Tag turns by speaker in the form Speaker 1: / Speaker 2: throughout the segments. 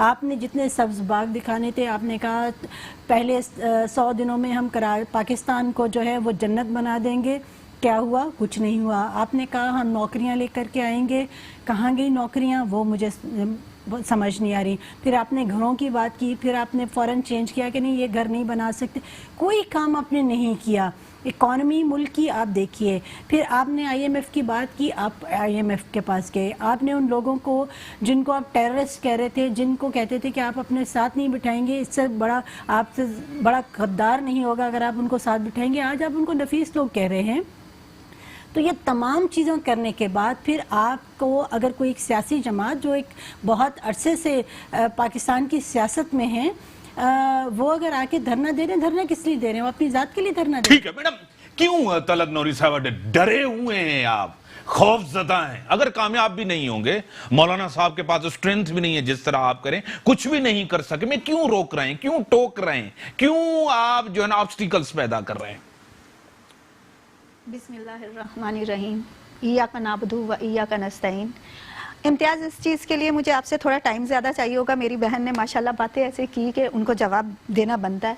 Speaker 1: آپ نے جتنے سبز باغ دکھانے تھے، آپ نے کہا پہلے 100 دنوں میں ہم پاکستان کو جو ہے وہ جنت بنا دیں گے. کیا ہوا؟ کچھ نہیں ہوا. آپ نے کہا ہم نوکریاں لے کر کے آئیں گے، کہاں گئی نوکریاں؟ وہ مجھے سمجھ نہیں آ رہی. پھر آپ نے گھروں کی بات کی، پھر آپ نے فوراً چینج کیا کہ نہیں یہ گھر نہیں بنا سکتے. کوئی کام آپ نے نہیں کیا. اکانومی ملک کی آپ دیکھیے. پھر آپ نے آئی ایم ایف کی بات کی، آپ آئی ایم ایف کے پاس گئے. آپ نے ان لوگوں کو جن کو آپ ٹیررسٹ کہہ رہے تھے، جن کو کہتے تھے کہ آپ اپنے ساتھ نہیں بٹھائیں گے، اس سے بڑا آپ سے بڑا غدار نہیں ہوگا اگر آپ ان کو ساتھ بٹھائیں گے، آج آپ ان کو نفیس لوگ کہہ رہے ہیں. تو یہ تمام چیزوں کرنے کے بعد پھر آپ کو اگر کوئی ایک سیاسی جماعت جو ایک بہت عرصے سے پاکستان کی سیاست میں ہے، وہ اگر آ کے دھرنا دے رہے ہیں، دھرنا کس لیے دے رہے ہیں؟ وہ اپنی ذات کے لیے دھرنا دے رہے ہیں.
Speaker 2: ٹھیک ہے میڈم، کیوں طلعت نوری صاحب ڈرے ہوئے ہیں آپ، خوف زدہ ہیں؟ اگر کامیاب بھی نہیں ہوں گے، مولانا صاحب کے پاس اسٹرینتھ بھی نہیں ہے جس طرح آپ کریں، کچھ بھی نہیں کر سکے، میں کیوں روک رہے ہیں، کیوں ٹوک رہے ہیں، کیوں آپ جو ہے نا آبسٹیکلز پیدا کر رہے ہیں؟
Speaker 3: بسم اللہ الرحمن الرحیم. ایاک نعبد و ایاک نستعین. امتیاز اس چیز کے لیے مجھے آپ سے تھوڑا ٹائم زیادہ چاہیے ہوگا. میری بہن نے ماشاءاللہ باتیں ایسے کی کہ ان کو جواب دینا بنتا ہے.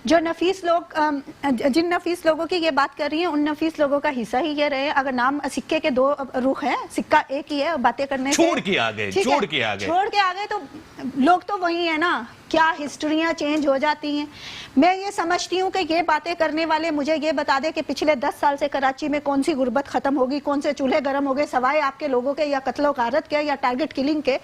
Speaker 3: جو نفیس لوگ جن نفیس لوگوں کی یہ بات کر رہی ہیں، ان نفیس لوگوں کا حصہ ہی یہ رہے. اگر نام سکے کے دو رخ ہیں، سکہ ایک ہی ہے، باتیں کرنے سے
Speaker 2: چھوڑ کے آگے
Speaker 3: تو لوگ تو وہی ہیں نا. کیا ہسٹریاں چینج ہو جاتی ہیں. میں یہ سمجھتی ہوں کہ یہ باتیں کرنے والے مجھے یہ بتا دے کہ پچھلے 10 سال سے کراچی میں کون سی غربت ختم ہوگی، کون سے چولہے گرم ہو گئے سوائے آپ کے لوگوں کے یا قتل و غارت کے یا ٹارگٹ کلنگ کے.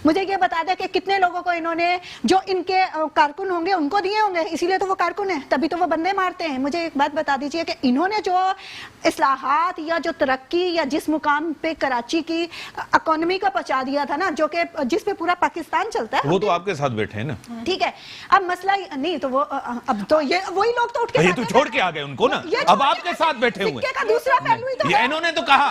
Speaker 3: مجھے یہ بتا دے کہ کتنے لوگوں کو انہوں نے جو ان کے کارکن ہوں گے ان کو دیے ہوں گے، اسی لیے تو وہ کارکن ہیں، تبھی تو وہ بندے مارتے ہیں. مجھے ایک بات بتا دیجئے کہ انہوں نے جو اصلاحات یا جو ترقی یا جس مقام پہ کراچی کی اکانومی کا پہنچا دیا تھا نا، جو کہ جس پہ پورا پاکستان چلتا ہے،
Speaker 2: وہ تو آپ کے ساتھ بیٹھے ہیں نا.
Speaker 3: ٹھیک ہے. اب مسئلہ نہیں تو وہ اب تو یہ وہی لوگ تو اٹھ کے
Speaker 2: یہ تو چھوڑ کے آ گئے ان کو نا، اب آپ کے ساتھ بیٹھے ہوئے.
Speaker 3: سکے کا دوسرا پہلو ہی تو ہے.
Speaker 2: انہوں نے تو کہا،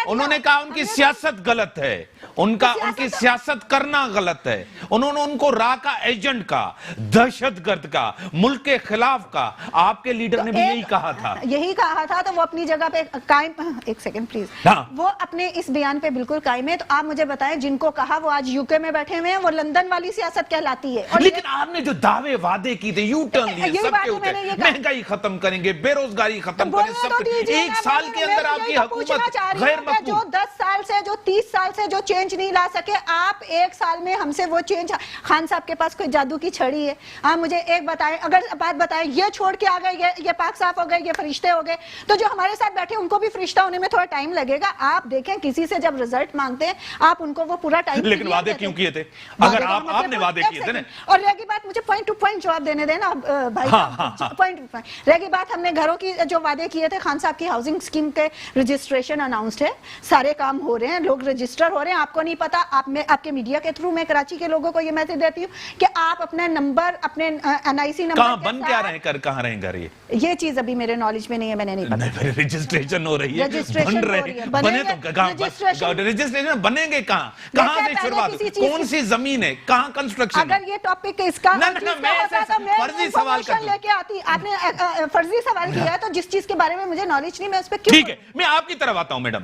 Speaker 2: انہوں نے کہا ان کی سیاست غلط ہے، ان کی سیاست کرنا غلط ہے. انہوں نے ان کو راہ کا ایجنٹ کا، دہشت گرد کا، ملک کے خلاف کا. آپ کے لیڈر نے بھی یہی کہا تھا.
Speaker 3: یہی کہا تھا تو وہ اپنی جگہ پہ قائم. ایک سیکنڈ پلیز. وہ اپنے اس بیان پہ بالکل قائم ہے. تو آپ مجھے بتائیں جن کو کہا وہ آج یو کے میں بیٹھے ہوئے ہیں، وہ لندن والی سیاست کہلاتی ہے.
Speaker 2: لیکن آپ نے جو دعوے وعدے کی تھے، یو ٹرن لیے سب کے اوپر، مہنگائی ختم کریں گے، بے روزگاری ختم کریں گے، سب کے. ایک سال کے اندر آپ کی حکومت غیر مقبول.
Speaker 3: جو 10 سال سے، جو 30 سال سے جو چینج نہیں لا سکے، آپ ایک سال میں ہم سے وہ چینج. خان صاحب کے پاس کوئی جادو کی چھڑی ہے؟ آپ مجھے ایک بتائیں، اگر بات بتائیں یہ چھوڑ کے آ گئے، یہ پاک صاف ہو گئے، یہ فرشتے ہو گئے، تو جو ہمارے ساتھ بیٹھے ان کو بھی فرشتہ ہونے میں تھوڑا ٹائم لگے گا. آپ دیکھیں کسی سے جب رزلٹ مانگتے ہیں آپ ان کو وہ پورا ٹائم.
Speaker 2: لیکن وعدے کیوں کیے تھے؟ اگر آپ نے وعدے کیے تھے نا.
Speaker 3: اور رہ گئی بات، مجھے پوائنٹ ٹو پوائنٹ جواب دینے دینا بھائی. پوائنٹ ٹو پوائنٹ رہ گئی بات. ہم نے گھروں کی جو وعدے کیے تھے، خان صاحب کی ہاؤسنگ اسکیم کے رجسٹریشن اناؤنسڈ ہے، سارے کام ہو رہے ہیں، لوگ رجسٹر ہو رہے ہیں. آپ کو نہیں پتا. آپ کے میڈیا کے تھرو میں کراچی کے لوگوں کو یہ میسج دیتی ہوں کہ آپ اپنا نمبر، اپنے NIC نمبر
Speaker 2: کہاں بن کیا رہے ہیں، کہاں رہیں گھر؟
Speaker 3: یہ چیز ابھی میرے نالج میں نہیں ہے، میں نے نہیں پتا.
Speaker 2: رجسٹریشن ہو رہی ہے، بن رہے ہیں، بنے تو کہاں رجسٹریشن بنیں گے؟ کہاں سے شروعات؟ کون سی زمین ہے؟ کہاں کنسٹرکشن؟
Speaker 3: اگر یہ ٹاپک اس کا
Speaker 2: فرضی سوال
Speaker 3: لے کے آتی. آپ نے فرضی سوال کیا ہے، تو جس چیز کے بارے میں مجھے نالج نہیں، میں اس پہ کیوں.
Speaker 2: ٹھیک ہے، میں آپ کی طرف آتا ہوں. میڈم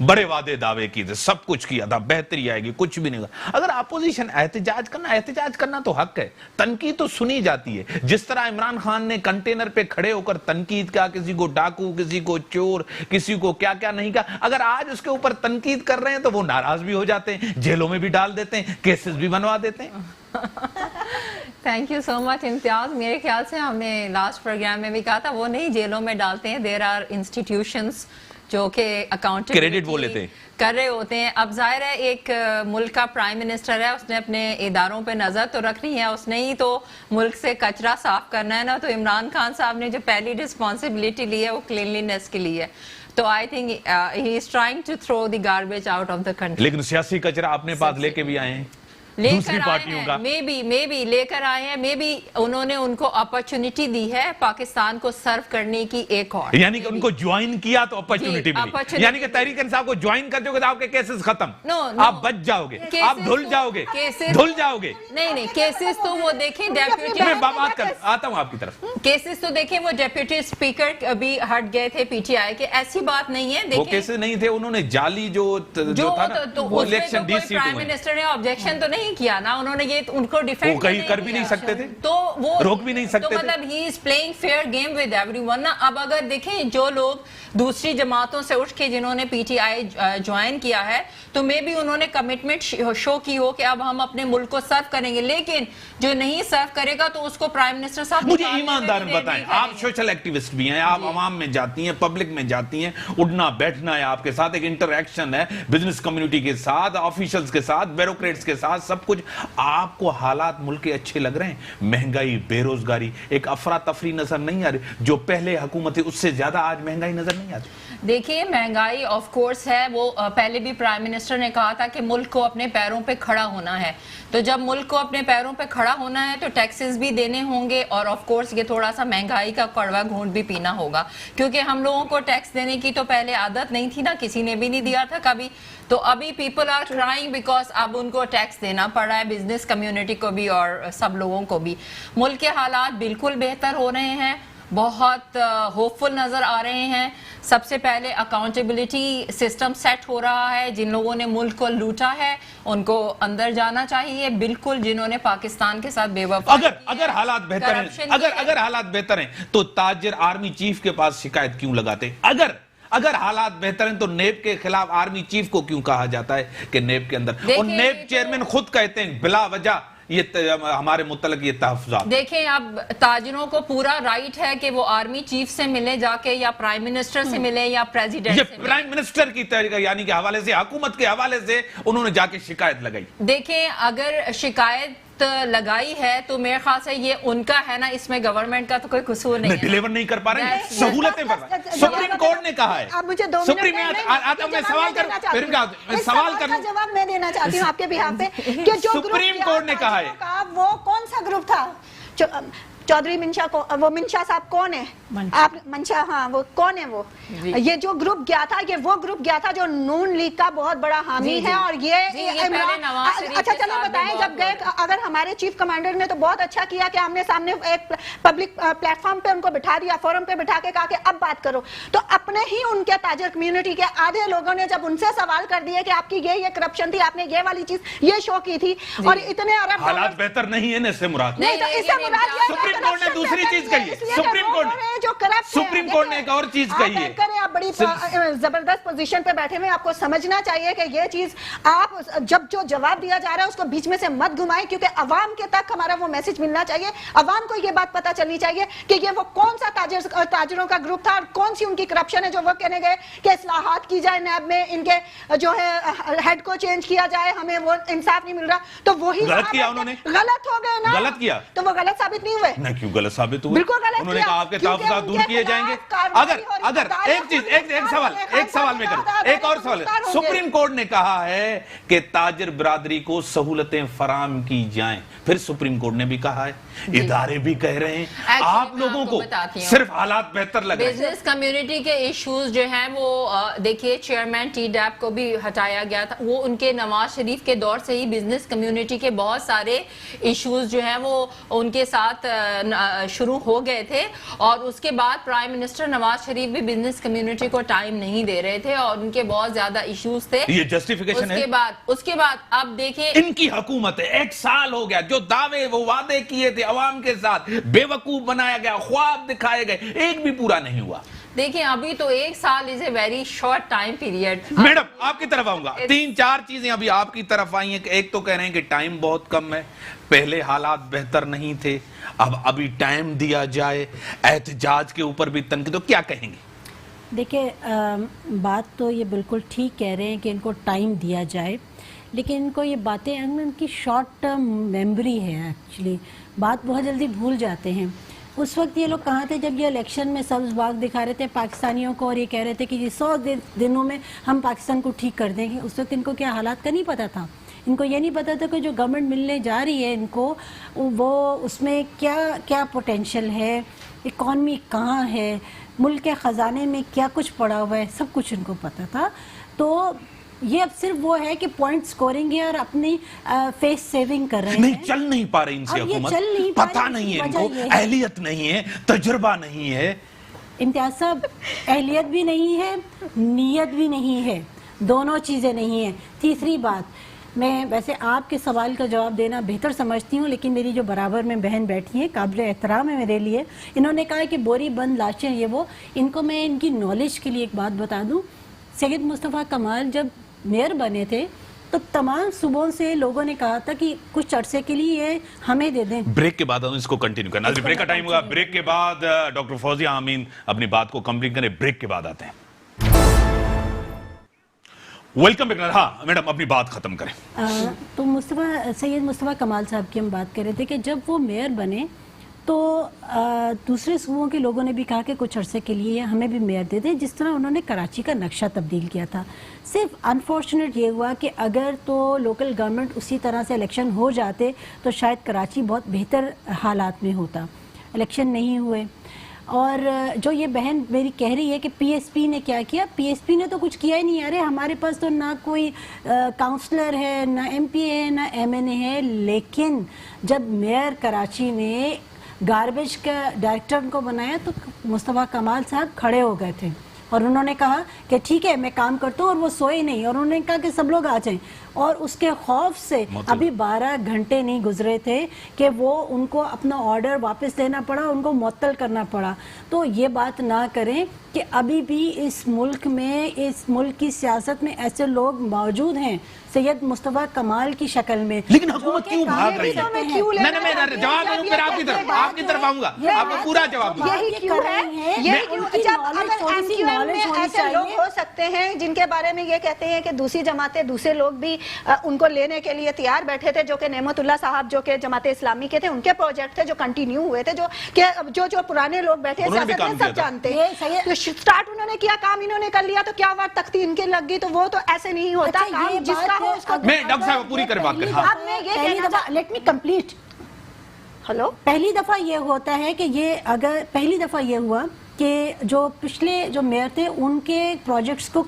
Speaker 2: بڑے وعدے دعوے کی تھے، سب کچھ کیا تھا، بہتری آئے گی، کچھ بھی نہیں. اگر اپوزیشن احتجاج کرنا تو حق ہے، تنقید تو سنی جاتی ہے. جس طرح عمران خان نے کنٹینر پہ کھڑے ہو کر تنقید کیا، کسی کو ڈاکو، کسی کو چور، کسی کو کیا کیا نہیں کہا. اگر آج اس کے اوپر تنقید کر رہے ہیں تو وہ ناراض بھی ہو جاتے ہیں، جیلوں میں بھی ڈال دیتے ہیں، کیسز بھی بنوا دیتے ہیں.
Speaker 4: تھینک یو سو مچ امتیاز. میرے خیال سے ہم نے لاسٹ پروگرام میں بھی کہا تھا وہ نہیں جیلوں میں ڈالتے ہیں. دیر آر انسٹیٹیوشنز جو کہ اکاؤنٹیبلٹی کر رہے ہوتے ہیں. اب ظاہر ہے ایک ملک کا پرائم منسٹر ہے، اس نے اپنے اداروں پہ نظر تو رکھنی ہے، اس نے ہی تو ملک سے کچرا صاف کرنا ہے نا. تو عمران خان صاحب نے جو پہلی رسپانسبلٹی لی ہے وہ کلینلینس کے لیے. تو I think he is trying to throw the garbage out of the country.
Speaker 2: لیکن سیاسی کچرا اپنے پاس لے کے بھی آئے ہیں،
Speaker 4: لے کر آئے ہیں، مے بی لے کر آئے ہیں، مے بی انہوں نے ان کو اپرچونٹی دی ہے پاکستان کو سرو کرنے کی ایک اور.
Speaker 2: یعنی کہ ان کو جوائن کیا تو اپرچونٹی ملی، یعنی کہ تحریک انصاف کو جوائن کر دو گے تو آپ کے کیسز ختم، آپ بچ جاؤ گے، آپ دھل جاؤ گے.
Speaker 4: نہیں کیسز تو وہ دیکھیں ڈیپیوٹی،
Speaker 2: میں بات کر آتا ہوں آپ کی طرف.
Speaker 4: کیسز تو دیکھیں وہ ڈیپیوٹی اسپیکر ابھی ہٹ گئے تھے PTI کے. ایسی بات نہیں ہے.
Speaker 2: وہ کیسز نہیں تھے، انہوں نے جعلی جو تھا نا وہ الیکشن DC
Speaker 4: پرائم منسٹر نے آبجیکشن تو نہیں نہیں کیا نا, انہوں نے یہ ان کو ڈیفینڈ
Speaker 2: وہ کہیں کر بھی نہیں سکتے تھے,
Speaker 4: تو وہ
Speaker 2: روک بھی نہیں سکتے
Speaker 4: تھے, تو مطلب he is playing fair game with everyone نا. اب اگر دیکھیں جو لوگ دوسری جماعتوں سے اٹھ کے جنہوں نے پی ٹی آئی جوائن کیا ہے, تو میں بھی انہوں نے کمٹمنٹ شو کی ہو کہ اب ہم اپنے ملک کو سرو کریں گے, لیکن جو نہیں سرو کرے گا تو اس کو پرائم منسٹر صاحب
Speaker 2: مجھے ایماندار بتائیں, آپ سوشل ایکٹیوسٹ بھی ہیں, آپ عوام میں جاتی ہیں, پبلک میں جاتی ہیں, اٹھنا بیٹھنا ہے آپ کے ساتھ, ایک انٹریکشن ہے بزنس کمیونٹی کے ساتھ, آفیشلز کے ساتھ, بیوروکریٹس کے ساتھ, سب کچھ. آپ کو حالات ملک کے اچھے لگ رہے ہیں؟ مہنگائی, بے روزگاری, ایک افراتفری نظر نہیں آ رہی؟ جو پہلے حکومت تھی اس سے زیادہ آج مہنگائی نظر نہیں آتی؟
Speaker 4: دیکھیے مہنگائی آف کورس ہے, وہ پہلے بھی پرائم منسٹر نے کہا تھا کہ ملک کو اپنے پیروں پہ کھڑا ہونا ہے, تو جب ملک کو اپنے پیروں پہ کھڑا ہونا ہے تو ٹیکسز بھی دینے ہوں گے, اور آف کورس یہ تھوڑا سا مہنگائی کا کڑوا گھونٹ بھی پینا ہوگا, کیونکہ ہم لوگوں کو ٹیکس دینے کی تو پہلے عادت نہیں تھی نا, کسی نے بھی نہیں دیا تھا کبھی, تو ابھی پیپل آر کرائنگ بیکاز اب ان کو ٹیکس دینا پڑ رہا ہے, بزنس کمیونٹی کو بھی اور سب لوگوں کو بھی. ملک کے حالات بالکل بہتر ہو رہے ہیں, بہت ہوپفل نظر آ رہے ہیں. سب سے پہلے اکاؤنٹیبلٹی سسٹم سیٹ ہو رہا ہے, جن لوگوں نے ملک کو لوٹا ہے ان کو اندر جانا چاہیے, بالکل جنہوں نے پاکستان کے ساتھ بے وفائی
Speaker 2: اگر حالات بہتر ہیں, اگر حالات بہتر ہیں تو تاجر آرمی چیف کے پاس شکایت کیوں لگاتے؟ اگر حالات بہتر ہیں تو نیب کے خلاف آرمی چیف کو کیوں کہا جاتا ہے کہ نیب کے اندر, اور نیب چیئرمین خود کہتے ہیں بلا وجہ یہ ہمارے متعلق یہ تحفظات.
Speaker 4: دیکھیں اب تاجروں کو پورا رائٹ ہے کہ وہ آرمی چیف سے ملے جا کے, یا پرائم منسٹر سے ملے, یا پریزیڈنٹ سے ملے.
Speaker 2: یہ پرائم منسٹر کی یعنی کہ حوالے سے, حکومت کے حوالے سے انہوں نے جا کے شکایت لگائی.
Speaker 4: دیکھیں اگر شکایت لگائی ہے تو میرے خیال سے یہ ان کا ہے نا, اس میں گورنمنٹ کا تو کوئی قصور نہیں ہے.
Speaker 2: ڈیلیور نہیں کر پا رہے ہیں, سہولتیں پر رہا ہے. سپریم کورٹ نے کہا ہے,
Speaker 3: آپ مجھے 2 منٹ
Speaker 2: میں سوال کروں,
Speaker 3: جواب میں دینا چاہتی ہوں آپ کے بہاف پہ, کہ جو
Speaker 2: سپریم کورٹ نے کہا ہے,
Speaker 3: وہ کون سا گروپ تھا؟ چودھری منشا کو, وہ منشا صاحب کون ہے؟ آپ منشا, ہاں وہ کون ہے؟ وہ یہ جو گروپ گیا تھا, یہ وہ گروپ گیا تھا جو نون لیگ کا بہت بڑا حامی ہے, اور یہ اچھا چلو بتائیں, جب گئے اگر ہمارے چیف کمانڈر نے تو بہت اچھا کیا کہ ہم نے سامنے ایک پبلک پلیٹ فارم پہ ان کو بٹھا دیا, فورم پہ بٹھا کے کہا کہ اب بات کرو, تو اپنے ہی ان کے تاجر کمیونٹی کے آدھے لوگوں نے جب ان سے سوال کر دیے کہ آپ کی یہ کرپشن تھی, آپ نے یہ والی چیز یہ شو کی تھی, اور اتنے ارب
Speaker 2: حالات بہتر نہیں ہے, اس سے مراد
Speaker 3: نہیں, تو اس سے مراد
Speaker 2: سپریم کورٹ نے دوسری چیز کہی ہے, سپریم کورٹ نے ایک اور چیز کہی ہے.
Speaker 3: آپ بڑی زبردست پوزیشن پہ بیٹھے ہوئے, آپ کو سمجھنا چاہیے کہ یہ چیز آپ جب جو جواب دیا جا رہا ہے اس کو بیچ میں سے مت گھمائیں, کیونکہ عوام کے تک ہمارا وہ میسج ملنا چاہیے, عوام کو یہ بات پتا چلنی چاہیے کہ یہ وہ کون سا تاجروں کا گروپ تھا, اور کون سی ان کی کرپشن ہے جو وہ کہنے گئے کہ اصلاحات کی جائے نیب میں, ان کے جو ہے ہیڈ کو چینج کیا جائے, ہمیں وہ انصاف نہیں مل رہا, تو وہی
Speaker 2: غلط کیا انہوں نے,
Speaker 3: غلط ہو گئے نا,
Speaker 2: غلط کیا
Speaker 3: تو وہ غلط ثابت نہیں ہوئے
Speaker 2: نہ, کیوں غلط ثابت ہوئے؟
Speaker 3: بالکل غلط,
Speaker 2: انہوں نے کہا آپ کے تحفظات دور کیے جائیں گے. اگر ایک سوال میں کریں, ایک اور سوال, سپریم کورٹ نے کہا ہے کہ تاجر برادری کو سہولتیں فراہم کی جائیں, پھر سپریم کورٹ نے بھی کہا ہے, ادارے بھی کہہ رہے ہیں, آپ لوگوں کو صرف حالات بہتر لگ رہے ہیں.
Speaker 4: بزنس کمیونٹی کے ایشوز جو ہیں وہ دیکھیے چیئرمین ٹی ڈیپ کو بھی ہٹایا گیا تھا, وہ ان کے نواز شریف کے دور سے ہی بزنس کمیونٹی کے بہت سارے ایشوز جو ہیں وہ ان کے ساتھ شروع ہو گئے تھے, اور اس کے بعد پرائم منسٹر نواز شریف بھی بزنس کمیونٹی کو ٹائم نہیں دے رہے تھے, اور ان کے بہت زیادہ ایشوز تھے.
Speaker 2: یہ جسٹیفیکیشن ہے.
Speaker 4: اس کے بعد اب دیکھیں
Speaker 2: ان کی حکومت ہے, 1 سال ہو گیا, جو دعوے وہ وعدے کیے تھے عوام کے ساتھ, بے وقوف بنایا گیا, خواب دکھائے گئے, ایک بھی پورا نہیں ہوا.
Speaker 4: دیکھیں ابھی تو 1 سال is a very short time period.
Speaker 2: Madam آپ کی طرف آؤں گا, 3-4 چیزیں ابھی آپ کی طرف آئی ہیں. ایک تو کہہ رہے ہیں کہ ٹائم بہت کم ہے, پہلے حالات بہتر نہیں تھے, ابھی ٹائم دیا جائے, احتجاج کے اوپر بھی تنقید, تو کیا کہیں گے؟
Speaker 1: دیکھیں بات تو یہ بالکل ٹھیک کہہ رہے ہیں کہ ان کو ٹائم دیا جائے, لیکن ان کو یہ باتیں ان کی شارٹ ٹرم میموری ہے, ایکچولی بات بہت جلدی بھول جاتے ہیں. اس وقت یہ لوگ کہاں تھے جب یہ الیکشن میں سبز باغ دکھا رہے تھے پاکستانیوں کو, اور یہ کہہ رہے تھے کہ یہ 100 دنوں میں ہم پاکستان کو ٹھیک کر دیں گے. اس وقت ان کو کیا حالات کا نہیں پتا تھا, ان کو یہ نہیں پتا تھا کہ جو گورنمنٹ ملنے جا رہی ہے ان کو, وہ اس میں کیا پوٹینشیل ہے, اکانومی کہاں ہے, ملک کے خزانے میں کیا کچھ پڑا ہوا ہے, سب کچھ ان کو پتا تھا. تو یہ اب صرف وہ ہے کہ پوائنٹ سکورنگ ہے اور اپنی فیس سیونگ کر رہے ہیں.
Speaker 2: نہیں چل نہیں پا رہی ان سے حکومت, پتہ نہیں ہے ان کو, اہلیت نہیں ہے, تجربہ نہیں ہے.
Speaker 1: امتیاز صاحب اہلیت بھی نہیں ہے, نیت بھی نہیں ہے, دونوں چیزیں نہیں ہیں. تیسری بات, میں ویسے آپ کے سوال کا جواب دینا بہتر سمجھتی ہوں، لیکن میری جو برابر میں بہن بیٹھی ہیں قابل احترام ہے میرے لیے، انہوں نے کہا کہ بوری بند لاشیں یہ وہ، ان کو میں ان کی نالج کے لیے ایک بات بتا دوں. سید مصطفیٰ کمال جب میئر بنے تھے تو تمام صوبوں سے لوگوں نے کہا تھا کہ کچھ عرصے کے لیے یہ ہمیں دے دیں.
Speaker 2: بریک کے بعد ہم اس کو کنٹینیو کرنا. بریک کا ٹائم ہوگا. بریک کے بعد ڈاکٹر فوزیہ امین اپنی بات کو کمپلیٹ کریں. بریک کے بعد آتے ہیں. Welcome back. ہاں میڈم اپنی بات ختم کریں.
Speaker 1: تو سید مصطفیٰ کمال صاحب کی ہم بات کر رہے تھے کہ جب وہ میئر بنے تو دوسرے صوبوں کے لوگوں نے بھی کہا کہ کچھ عرصے کے لیے ہمیں بھی میئر دے دیں، جس طرح انہوں نے کراچی کا نقشہ تبدیل کیا تھا. صرف انفارچونیٹ یہ ہوا کہ اگر تو لوکل گورنمنٹ اسی طرح سے الیکشن ہو جاتے تو شاید کراچی بہت بہتر حالات میں ہوتا. الیکشن نہیں ہوئے. اور جو یہ بہن میری کہہ رہی ہے کہ پی ایس پی نے کیا کیا، پی ایس پی نے تو کچھ کیا ہی نہیں. ارے ہمارے پاس تو نہ کوئی کاؤنسلر ہے، نہ ایم پی اے ہے، نہ ایم این اے ہے. لیکن جب میئر کراچی نے گاربیج کا ڈائریکٹر کو بنایا تو مصطفیٰ کمال صاحب کھڑے ہو گئے تھے اور انہوں نے کہا کہ ٹھیک ہے میں کام کرتا ہوں. اور وہ سوئے نہیں اور انہوں نے کہا کہ سب لوگ آ جائیں. اور اس کے خوف سے ابھی 12 گھنٹے نہیں گزرے تھے کہ وہ ان کو اپنا آرڈر واپس لینا پڑا، ان کو معطل کرنا پڑا. تو یہ بات نہ کریں کہ ابھی بھی اس ملک میں، اس ملک کی سیاست میں ایسے لوگ موجود ہیں سید مصطفیٰ کمال کی شکل میں.
Speaker 2: لیکن حکومت کیوں بھاگ رہی ہے؟ میں جواب دوں پھر آپ کی طرف آؤں گا. آپ کو پورا جواب دوں.
Speaker 3: یہی کیوں ہے؟ جب اگر ایم کیو ایم میں ایسے لوگ ہو سکتے ہیں جن کے بارے میں یہ کہتے ہیں کہ دوسری جماعتیں، دوسرے لوگ بھی ان کو لینے کے لیے تیار بیٹھے تھے، جو کہ نعمت اللہ صاحب جو کہ جماعت اسلامی کے تھے، ان کے پروجیکٹ تھے جو کنٹینیو ہوئے تھے، جو پرانے لوگ بیٹھے سیاست میں سب جانتے ہیں. تو سٹارٹ انہوں نے کیا، کام انہوں نے کر لیا، تو کیا بات تختی ان کے لگ گئی؟ تو وہ تو ایسے نہیں ہوتا. کام جس کا ہو اس کو.
Speaker 2: میں ڈاکٹر صاحب پوری کر بات کریں.
Speaker 3: اب میں یہ کہنا چاہتا،
Speaker 1: لیٹ می کمپلیٹ.
Speaker 3: ہلو.
Speaker 1: پہلی دفعہ یہ ہوتا ہے کہ پہلی دفعہ یہ ہوا کہ جو پچھلے جو میئر تھے ان کے پروجیکٹس کو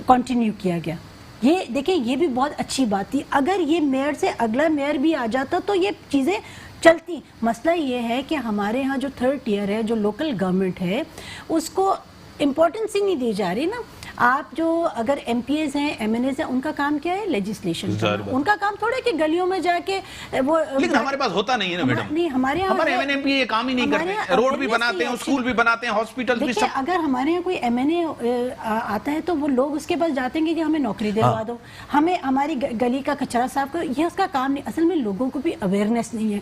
Speaker 1: کنٹینیو کیا گیا. یہ دیکھیں یہ بھی بہت اچھی بات تھی. اگر یہ میئر سے اگلا میئر بھی آ جاتا تو یہ چیزیں چلتی. مسئلہ یہ ہے کہ ہمارے ہاں جو تھرڈ ٹیئر ہے، جو لوکل گورنمنٹ ہے، اس کو امپورٹنس ہی نہیں دی جا رہی نا. آپ جو اگر ایم پی ایز ہیں، ایم این ایز ہیں، ان کا کام کیا ہے؟ لیجسلیشن. ان کا کام تھوڑا کہ گلیوں میں جا کے وہ.
Speaker 2: لیکن ہمارے پاس ہوتا نہیں ہے نا میڈم.
Speaker 1: نہیں، ہمارے
Speaker 2: ایم پی یہ کام ہی نہیں کرتے. روڈ بھی بناتے ہیں، اسکول بھی بناتے ہیں، ہاسپٹل بھی.
Speaker 1: اگر ہمارے یہاں کوئی ایم این اے آتا ہے تو وہ لوگ اس کے پاس جاتے ہیں کہ ہمیں نوکری دلوا دو، ہمیں ہماری گلی کا کچرا صاف کرو. یہ اس کا کام نہیں. اصل میں لوگوں کو بھی اویئرنیس نہیں ہے.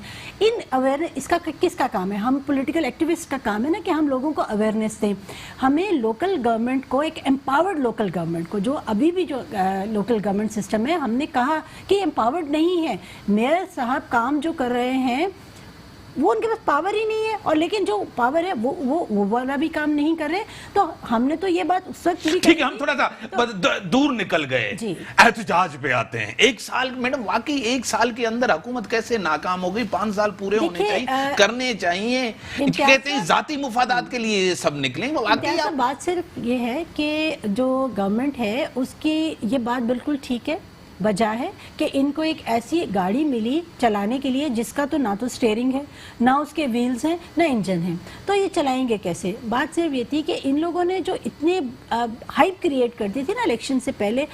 Speaker 1: اس کا کس کا کام ہے؟ ہم پولیٹیکل ایکٹیوسٹ کا کام ہے نا کہ ہم لوگوں کو اویئرنیس دیں. ہمیں لوکل گورنمنٹ کو، ایک امپاورڈ لوکل گورنمنٹ کو، جو ابھی بھی جو لوکل گورنمنٹ سسٹم ہے، ہم نے کہا کہ امپاورڈ نہیں ہے. میئر صاحب کام جو کر رہے ہیں وہ ان کے پاس پاور ہی نہیں ہے. اور لیکن جو پاور ہے وہ والا بھی کام نہیں کر رہے. تو ہم نے تو یہ بات اس وقت بھی.
Speaker 2: ٹھیک ہے، ہم تھوڑا سا دور نکل گئے. احتجاج پہ آتے ہیں. 1 سال میڈم، واقعی 1 سال کے اندر حکومت کیسے ناکام ہو گئی؟ 5 سال پورے ہونے چاہیے، کرنے چاہیے. کہتے ہیں ذاتی مفادات کے لیے سب نکلیں.
Speaker 1: بات صرف یہ ہے کہ جو گورنمنٹ ہے اس کی یہ بات بالکل ٹھیک ہے. وجہ ہے کہ ان کو ایک ایسی گاڑی ملی چلانے کے لیے جس کا تو نہ تو سٹیئرنگ ہے، نہ اس کے ویلز ہیں، نہ انجن ہیں. تو یہ چلائیں گے کیسے؟ بات صرف یہ تھی کہ ان لوگوں نے جو اتنے ہائپ کریٹ کر دی تھی نا الیکشن سے پہلے،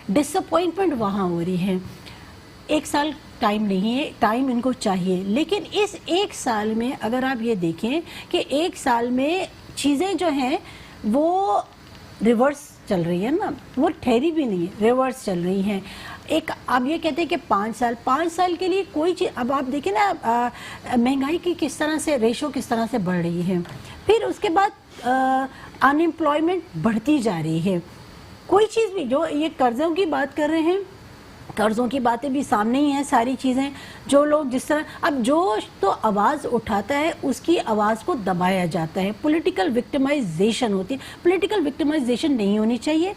Speaker 1: ڈس اپوائنٹمنٹ وہاں ہو رہی ہے. 1 سال ٹائم نہیں ہے، ٹائم ان کو چاہیے. لیکن اس 1 سال میں اگر آپ یہ دیکھیں کہ 1 سال میں چیزیں جو ہیں وہ ریورس چل رہی ہے نا، وہ ٹھہری بھی نہیں ہے، ریورس چل رہی ہیں. ایک آپ یہ کہتے ہیں کہ 5 سال کے لیے کوئی چیز. اب آپ دیکھیں نا مہنگائی کی کس طرح سے ریشو کس طرح سے بڑھ رہی ہے. پھر اس کے بعد ان ایمپلائمنٹ بڑھتی جا رہی ہے. کوئی چیز بھی، جو یہ قرضوں کی بات کر رہے ہیں، قرضوں کی باتیں بھی سامنے ہی ہیں ساری چیزیں. جو لوگ جس طرح اب جو تو آواز اٹھاتا ہے اس کی آواز کو دبایا جاتا ہے. پولیٹیکل وکٹمائزیشن ہوتی ہے. پولیٹیکل وکٹمائزیشن نہیں ہونی چاہیے.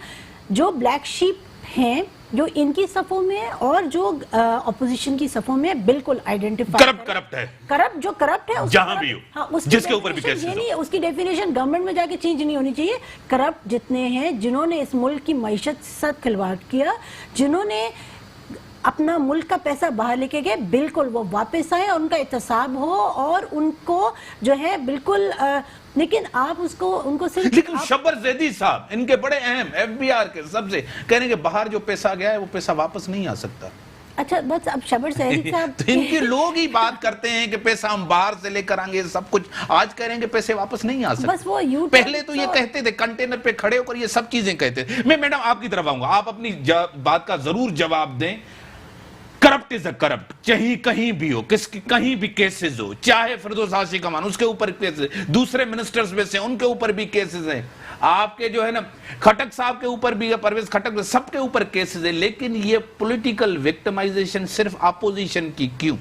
Speaker 1: جو بلیک شیپ ہیں جو ان کی صفوں میں اور جو اپوزیشن کی صفوں میں بالکل آئیڈینٹیفائی.
Speaker 2: کرپٹ ہے،
Speaker 1: جو کرپٹ ہے
Speaker 2: جہاں بھی ہو، جس کے اوپر بھی کیسے
Speaker 1: نہیں، اس کی ڈیفینیشن گورنمنٹ میں جا کے چینج نہیں ہونی چاہیے. کرپٹ جتنے ہیں، جنہوں نے اس ملک کی معیشت کے ساتھ کھلواڑ کیا، جنہوں نے اپنا ملک کا پیسہ باہر لے کے گئے، بالکل وہ واپس آئے اور ان کا احتساب ہو اور ان کو جو ہے بالکل. لیکن آپ ان کو صرف.
Speaker 2: لیکن شبر زیدی صاحب ان کے بڑے اہم ایف بی آر کے سب سے کہنے کہ باہر جو پیسہ گیا ہے وہ پیسہ واپس نہیں آ سکتا.
Speaker 1: اچھا بس اب شبر سہری صاحب
Speaker 2: تو ان کے لوگ ہی بات کرتے ہیں کہ پیسہ ہم باہر سے لے کر آئیں گے سب کچھ, آج کہہ رہے ہیں کہ پیسے واپس نہیں آ
Speaker 1: بس وہ
Speaker 2: سکتے. پہلے تو یہ کہتے تھے کنٹینر پہ کھڑے ہو کر یہ سب چیزیں کہتے تھے. میں میڈم آپ کی طرف آؤں گا, آپ اپنی بات کا ضرور جواب دیں. کرپٹ از اے کرپٹ, چاہیے کہیں بھی ہو, کہیں بھی کیسز ہو, چاہے فردوس ہاشمی کمان اس کے اوپر کیسز, دوسرے منسٹرز میں سے ان کے اوپر بھی کیسز ہیں, آپ کے جو ہے نا کھٹک صاحب کے اوپر بھی, پرویز کھٹک, سب کے اوپر کیسز ہیں. لیکن یہ پولیٹیکل وکٹمائزیشن صرف اپوزیشن کی کیوں؟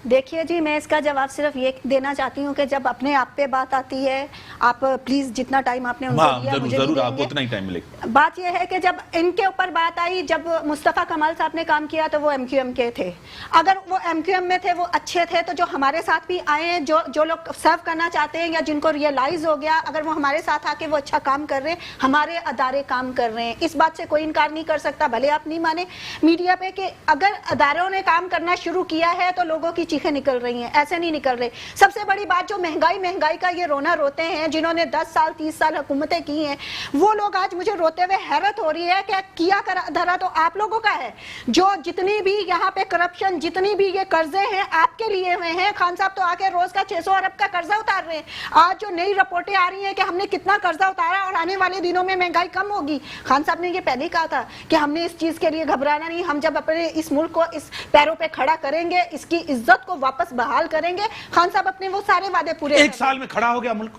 Speaker 3: دیکھیے جی, میں اس کا جواب صرف یہ دینا چاہتی ہوں کہ جب اپنے آپ پہ بات آتی ہے, آپ پلیز جتنا ٹائم آپ نے ان کو دیا مجھے
Speaker 2: ضرور آپ کو اتنا ہی ٹائم ملے گا.
Speaker 3: بات یہ ہے کہ جب ان کے اوپر بات آئی, جب مصطفیٰ کمال صاحب نے کام کیا تو وہ ایم کیو ایم کے تھے. اگر وہ ایم کیو ایم میں تھے, وہ اچھے تھے, تو جو ہمارے ساتھ بھی آئے ہیں, جو لوگ سرو کرنا چاہتے ہیں یا جن کو ریئلائز ہو گیا, اگر وہ ہمارے ساتھ آ کے وہ اچھا کام کر رہے ہیں, ہمارے ادارے کام کر رہے ہیں, اس بات سے کوئی انکار نہیں کر سکتا. بھلے آپ نہیں مانیں میڈیا پہ کہ اگر اداروں نے کام کرنا شروع کیا ہے تو لوگوں کی چیخیں نکل رہی ہیں, ایسے نہیں نکل رہے. سب سے بڑی بات جو مہنگائی کا یہ رونا روتے ہیں, جنہوں نے 10 سال 30 سال حکومتیں کی ہیں, وہ لوگ آج مجھے روتے ہوئے حیرت ہو رہی ہے کہ کیا دھرا تو آپ لوگوں کا ہے. جو جتنی بھی یہاں پہ کرپشن, جتنی بھی یہ قرضے ہیں آپ کے لیے ہوئے ہیں, خان صاحب تو آ کے روز کا 600 ارب کا قرضہ اتار رہے ہیں. آج جو نئی رپورٹیں آ رہی ہیں کہ ہم نے کتنا قرضہ اتارا اور آنے والے دنوں میں مہنگائی کم ہوگی. خان صاحب نے یہ پہلے ہی کہا تھا کہ ہم نے اس چیز کے لیے گھبرانا نہیں, ہم جب اپنے اس ملک کو اس پیروں پہ کھڑا کریں گے, اس کی عزت کو واپس بحال کریں گے. خان صاحب اپنے وہ سارے وعدے پورے,
Speaker 2: ایک سال میں کھڑا ہو گیا ملک,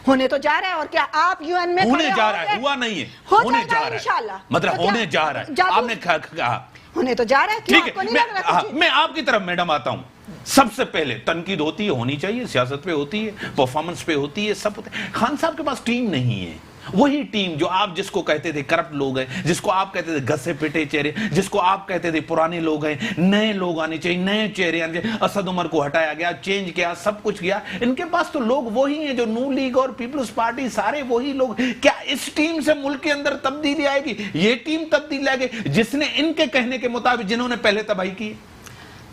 Speaker 3: ہونے تو جا رہا ہے. اور کیا آپ یو این میں
Speaker 2: ہونے جا رہا ہے, ہوا نہیں ہے, ہونے جا رہا ہے, مطلب ہونے جا رہا ہے. آپ نے کہا
Speaker 3: ہونے تو جا رہا ہے.
Speaker 2: ٹھیک ہے, میں آپ کی طرف میڈم آتا ہوں. سب سے پہلے تنقید ہوتی ہے, ہونی چاہیے, سیاست پہ ہوتی ہے, پرفارمنس پہ ہوتی ہے, سب ہوتا ہے. خان صاحب کے پاس ٹیم نہیں ہے, وہی ٹیم جو آپ جس کو کہتے تھے کرپٹ لوگ ہیں, جس کو آپ کہتے تھے گھسے پٹے چہرے, جس کو آپ کہتے تھے پرانے لوگ ہیں, نئے لوگ آنے چاہیے, نئے چہرے آنے چاہیے. اسد عمر کو ہٹایا گیا, چینج کیا, سب کچھ کیا. ان کے پاس تو لوگ وہی ہیں جو نون لیگ اور پیپلز پارٹی, سارے وہی لوگ. کیا اس ٹیم سے ملک کے اندر تبدیلی آئے گی؟ یہ ٹیم تبدیلی آئے گی جس نے ان کے کہنے کے مطابق, جنہوں نے پہلے تباہی کی.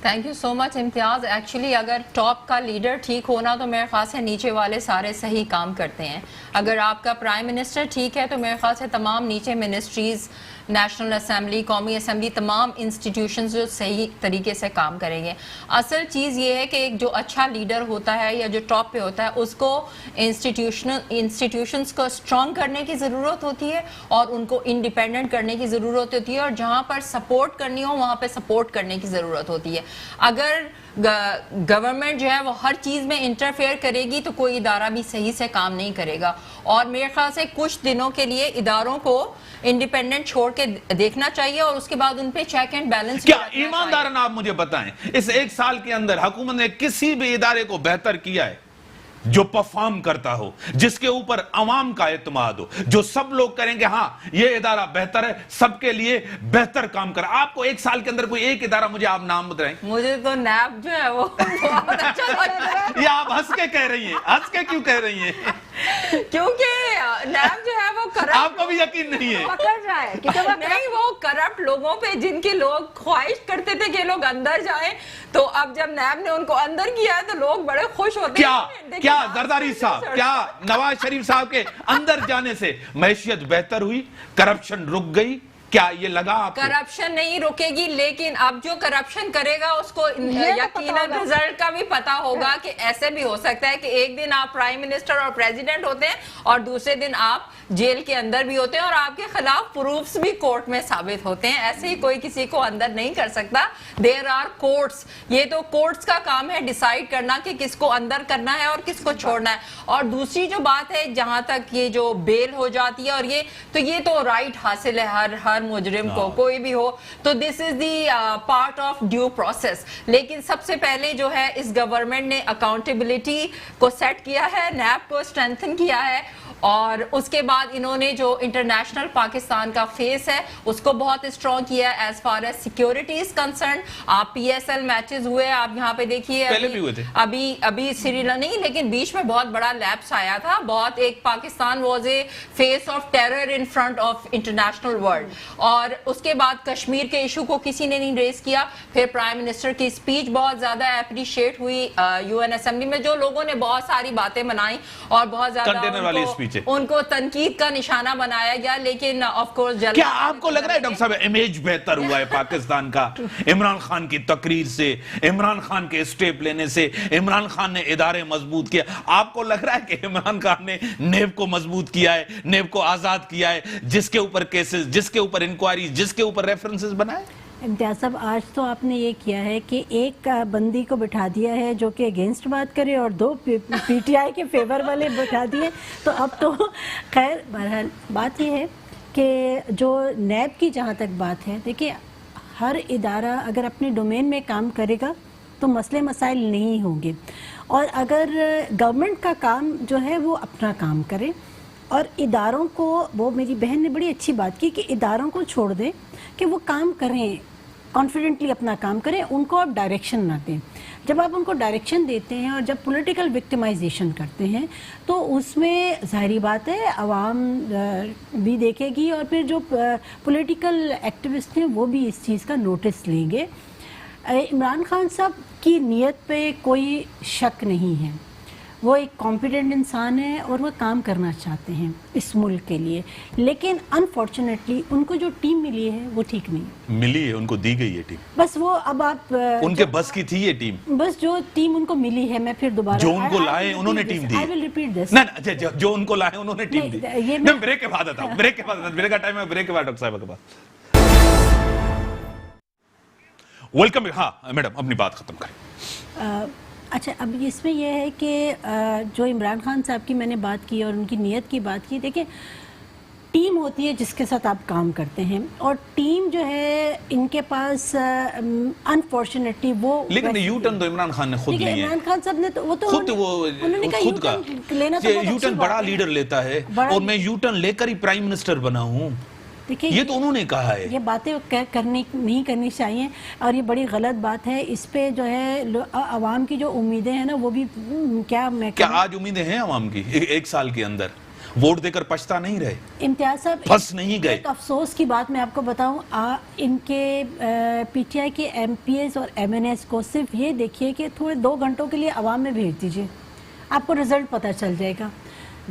Speaker 4: Thank you so much Imtiaz. Actually اگر ٹاپ کا لیڈر ٹھیک ہونا تو میرے خیال سے نیچے والے سارے صحیح کام کرتے ہیں. اگر آپ کا پرائم منسٹر ٹھیک ہے تو میرے خیال سے تمام نیچے منسٹریز, نیشنل اسمبلی, قومی اسمبلی, تمام انسٹیٹیوشنز جو صحیح طریقے سے کام کریں گے. اصل چیز یہ ہے کہ ایک جو اچھا لیڈر ہوتا ہے یا جو ٹاپ پہ ہوتا ہے, اس کو انسٹیٹیوشنز کو اسٹرانگ کرنے کی ضرورت ہوتی ہے اور ان کو انڈیپینڈنٹ کرنے کی ضرورت ہوتی ہے, اور جہاں پر سپورٹ کرنی ہو وہاں پہ سپورٹ کرنے کی ضرورت ہوتی ہے. اگر گورنمنٹ جو ہے وہ ہر چیز میں انٹرفیئر کرے گی تو کوئی ادارہ بھی صحیح سے کام نہیں کرے گا. اور میرے خیال سے کچھ دنوں کے لیے اداروں کو انڈیپینڈنٹ چھوڑ کے دیکھنا چاہیے اور اس کے بعد ان پہ چیک اینڈ بیلنس.
Speaker 2: کیا ایماندارانہ آپ مجھے بتائیں, اس ایک سال کے اندر حکومت نے کسی بھی ادارے کو بہتر کیا ہے جو پرفارم کرتا ہو, جس کے اوپر عوام کا اعتماد ہو, جو سب لوگ کریں گے ہاں یہ ادارہ بہتر ہے, سب کے لیے بہتر کام کرے؟ آپ کو ایک سال کے اندر کوئی ایک ادارہ, مجھے آپ نام بتائیں.
Speaker 4: مجھے تو نیب جو ہے وہ بہت اچھا لگتا ہے.
Speaker 2: یہ آپ ہنس کے کہہ رہی ہیں, ہنس کے کیوں کہہ رہی ہیں؟
Speaker 4: کیونکہ نیب جو ہے وہ کرپٹ,
Speaker 2: آپ کو بھی یقین نہیں ہے,
Speaker 3: پکڑ رہا ہے
Speaker 4: نہیں, وہ کرپٹ لوگوں پہ جن کے لوگ خواہش کرتے تھے کہ لوگ اندر جائیں, تو اب جب نیب نے ان کو اندر کیا ہے تو لوگ بڑے خوش ہوتے ہیں.
Speaker 2: کیا زرداری صاحب, کیا نواز شریف صاحب کے اندر جانے سے معیشت بہتر ہوئی, کرپشن رک گئی؟ کیا یہ لگا آپ کو؟
Speaker 4: کرپشن نہیں رکے گی, لیکن اب جو کرپشن کرے گا اس کو یقیناً رزلٹ کا بھی پتا ہوگا کہ ایسے بھی ہو سکتا ہے کہ ایک دن آپ پرائم منسٹر اور پریزیڈنٹ ہوتے ہیں اور دوسرے دن آپ جیل کے اندر بھی ہوتے ہیں اور آپ کے خلاف پروفز بھی کورٹ میں ثابت ہوتے ہیں. ایسے ہی کوئی کسی کو اندر نہیں کر سکتا. دیر آر کورٹس, یہ تو کورٹس کا کام ہے ڈیسائیڈ کرنا کہ کس کو اندر کرنا ہے اور کس کو چھوڑنا ہے. اور دوسری جو بات ہے, جہاں تک یہ جو بیل ہو جاتی ہے اور یہ تو رائٹ حاصل ہے ہر مجرم کو, کوئی بھی ہو, تو this is the part of due process. لیکن سب سے پہلے جو ہے اس گورنمنٹ نے اکاؤنٹیبلٹی کو سیٹ کیا ہے, نیب کو اسٹرینتھن کیا ہے, اور اس کے بعد انہوں نے جو انٹرنیشنل پاکستان کا فیس ہے اس کو بہت اسٹرانگ کیا ہے as far as security is concerned. آپ پی ایس ایل میچز ہوئے, آپ یہاں پہ دیکھیے, ابھی سری لنکا نہیں, لیکن بیچ میں بہت بڑا لیپس آیا تھا. بہت ایک Pakistan was a face of terror in front of international world. اور اس کے بعد کشمیر کے ایشو کو کسی نے نہیں ریز کیا. پھر پرائم منسٹر کی اسپیچ بہت زیادہ اپریشیٹ ہوئی یو این اسمبلی میں, جو لوگوں نے بہت ساری باتیں بنائی اور بہت زیادہ
Speaker 2: پیچھے.
Speaker 4: ان کو تنقید کا نشانہ بنایا گیا, لیکن آف کورس
Speaker 2: کیا آپ کو لگ رہا ہے ڈاکٹر صاحب امیج بہتر ہوا ہے پاکستان کا عمران خان کی تقریر سے, عمران خان کے اسٹیپ لینے سے, عمران خان نے ادارے مضبوط کیا؟ آپ کو لگ رہا ہے کہ عمران خان نے نیب کو مضبوط کیا ہے, نیب کو آزاد کیا ہے, جس کے اوپر کیسز, جس کے اوپر انکوائری, جس کے اوپر ریفرنسز بنائے؟
Speaker 1: امتیاز صاحب, آج تو آپ نے یہ کیا ہے کہ ایک بندی کو بٹھا دیا ہے جو کہ اگینسٹ بات کرے, اور 2 پی ٹی آئی کے فیور والے بٹھا دیے. تو اب تو خیر بہرحال بات یہ ہے کہ جو نیب کی جہاں تک بات ہے, دیکھیں ہر ادارہ اگر اپنے ڈومین میں کام کرے گا تو مسئلے مسائل نہیں ہوں گے, اور اگر گورنمنٹ کا کام جو ہے وہ اپنا کام کرے, اور اداروں کو, وہ میری بہن نے بڑی اچھی بات کی کہ اداروں کو چھوڑ دیں کہ وہ کام کریں, کانفیڈنٹلی اپنا کام کریں, ان کو آپ ڈائریکشن نہ دیں. جب آپ ان کو ڈائریکشن دیتے ہیں اور جب پولیٹیکل وکٹمائزیشن کرتے ہیں تو اس میں ظاہری بات ہے عوام بھی دیکھے گی, اور پھر جو پولیٹیکل ایکٹیوسٹ ہیں وہ بھی اس چیز کا نوٹس لیں گے. عمران خان صاحب کی نیت پہ کوئی شک نہیں ہے, وہ ایک کمپیٹنٹ انسان ہے اور وہ کام کرنا چاہتے ہیں اس ملک کے لیے, لیکن انفارچونیٹلی ان کو جو ٹیم ملی ہے وہ ٹھیک نہیں
Speaker 2: ملی ہے, ان کو دی گئی ہے ٹیم.
Speaker 1: بس وہ اب آپ
Speaker 2: ان کے بس کی تھی یہ ٹیم,
Speaker 1: بس جو ٹیم ان کو ملی ہے, میں پھر دوبارہ
Speaker 2: جو ان کو لائے انہوں نے team the.
Speaker 1: I will repeat this.
Speaker 2: نہیں, جو ان کو لائے انہوں نے ٹیم دی. میں بریک کے بعد آتا ہوں, بریک کے بعد, بریک کا ٹائم ہے, بریک کے بعد ڈاکٹر صاحبہ کے بعد. ویلکم. ہاں میڈم اپنی بات ختم کریں.
Speaker 1: اچھا, اب اس میں یہ ہے کہ جو عمران خان صاحب کی میں نے بات کی اور ان کی نیت کی بات کی, دیکھیں ٹیم ہوتی ہے جس کے ساتھ آپ کام کرتے ہیں, اور ٹیم جو ہے ان کے پاس انفارچونیٹلی وہ,
Speaker 2: لیکن یو ٹرن تو عمران خان نے خود لی ہے.
Speaker 1: عمران خان صاحب نے تو وہ تو
Speaker 2: خود کا
Speaker 1: لینا تو
Speaker 2: یو ٹرن بڑا لیڈر لیتا ہے, اور میں یو ٹرن لے کر ہی پرائم منسٹر بنا ہوں, یہ تو انہوں نے کہا ہے.
Speaker 1: یہ باتیں نہیں کرنی چاہیے, اور یہ بڑی غلط بات ہے. اس پہ جو ہے عوام کی جو امیدیں ہیں نا وہ بھی کیا
Speaker 2: آج امیدیں ہیں عوام کی؟ 1 سال کے اندر ووٹ دے کر پچھتا نہیں رہے,
Speaker 1: امتیاز صاحب
Speaker 2: پھنس نہیں گئے.
Speaker 1: ایک افسوس کی بات میں آپ کو بتاؤں, ان کے پی ٹی آئی کے ایم پی ایس اور ایم این ایس کو صرف یہ دیکھیے کہ تھوڑے 2 گھنٹوں کے لیے عوام میں بھیج دیجئے, آپ کو رزلٹ پتہ چل جائے گا.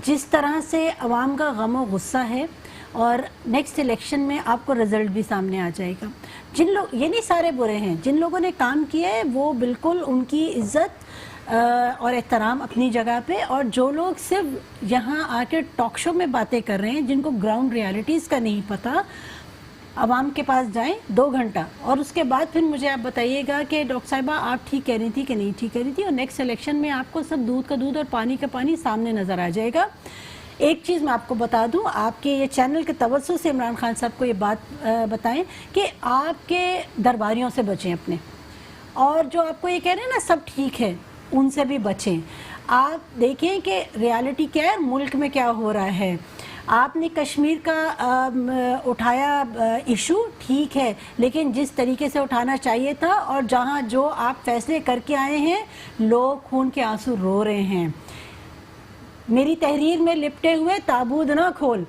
Speaker 1: جس طرح سے عوام کا غم و غصہ ہے, اور نیکسٹ الیکشن میں آپ کو رزلٹ بھی سامنے آ جائے گا. جن لوگ, یہ نہیں سارے برے ہیں, جن لوگوں نے کام کیا ہے وہ بالکل ان کی عزت اور احترام اپنی جگہ پہ, اور جو لوگ صرف یہاں آ کے ٹاک شو میں باتیں کر رہے ہیں, جن کو گراؤنڈ ریالٹیز کا نہیں پتہ, عوام کے پاس جائیں 2 گھنٹہ, اور اس کے بعد پھر مجھے آپ بتائیے گا کہ ڈاکٹر صاحبہ آپ ٹھیک کہہ رہی تھی کہ نہیں ٹھیک کہہ رہی تھی, اور نیکسٹ الیکشن میں آپ کو سب دودھ کا دودھ اور پانی کا پانی سامنے نظر آ جائے گا. ایک چیز میں آپ کو بتا دوں, آپ کے یہ چینل کے توسط سے عمران خان صاحب کو یہ بات بتائیں کہ آپ کے درباریوں سے بچیں اپنے, اور جو آپ کو یہ کہہ رہے ہیں نا سب ٹھیک ہے, ان سے بھی بچیں. آپ دیکھیں کہ ریالٹی کیا ہے, ملک میں کیا ہو رہا ہے. آپ نے کشمیر کا اٹھایا ایشو, ٹھیک ہے, لیکن جس طریقے سے اٹھانا چاہیے تھا, اور جہاں جو آپ فیصلے کر کے آئے ہیں, لوگ خون کے آنسو رو رہے ہیں. میری تحریر میں لپٹے ہوئے تابوت نہ کھول,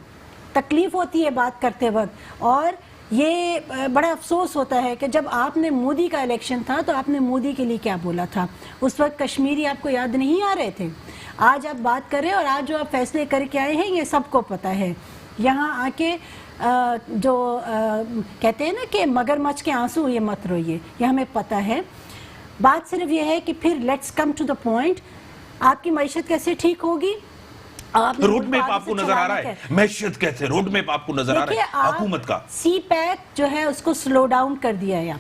Speaker 1: تکلیف ہوتی ہے بات کرتے وقت, اور یہ بڑا افسوس ہوتا ہے کہ جب آپ نے مودی کا الیکشن تھا تو آپ نے مودی کے لیے کیا بولا تھا. اس وقت کشمیری آپ کو یاد نہیں آ رہے تھے. آج آپ بات کر رہے ہیں, اور آج جو آپ فیصلے کر کے آئے ہیں یہ سب کو پتہ ہے. یہاں آ کے جو کہتے ہیں نا کہ مگرمچھ کے آنسو, یہ مت روئیے, یہ ہمیں پتہ ہے. بات صرف یہ ہے کہ پھر let's come to the point. آپ کی معیشت کیسے ٹھیک ہوگی؟
Speaker 2: روڈ میپ آپ کو نظر آ رہا ہے, معیشت کیسے, روڈ میپ آپ کو نظر آ رہا ہے حکومت کا.
Speaker 1: سی پیک جو ہے اس کو سلو ڈاؤن کر دیا ہے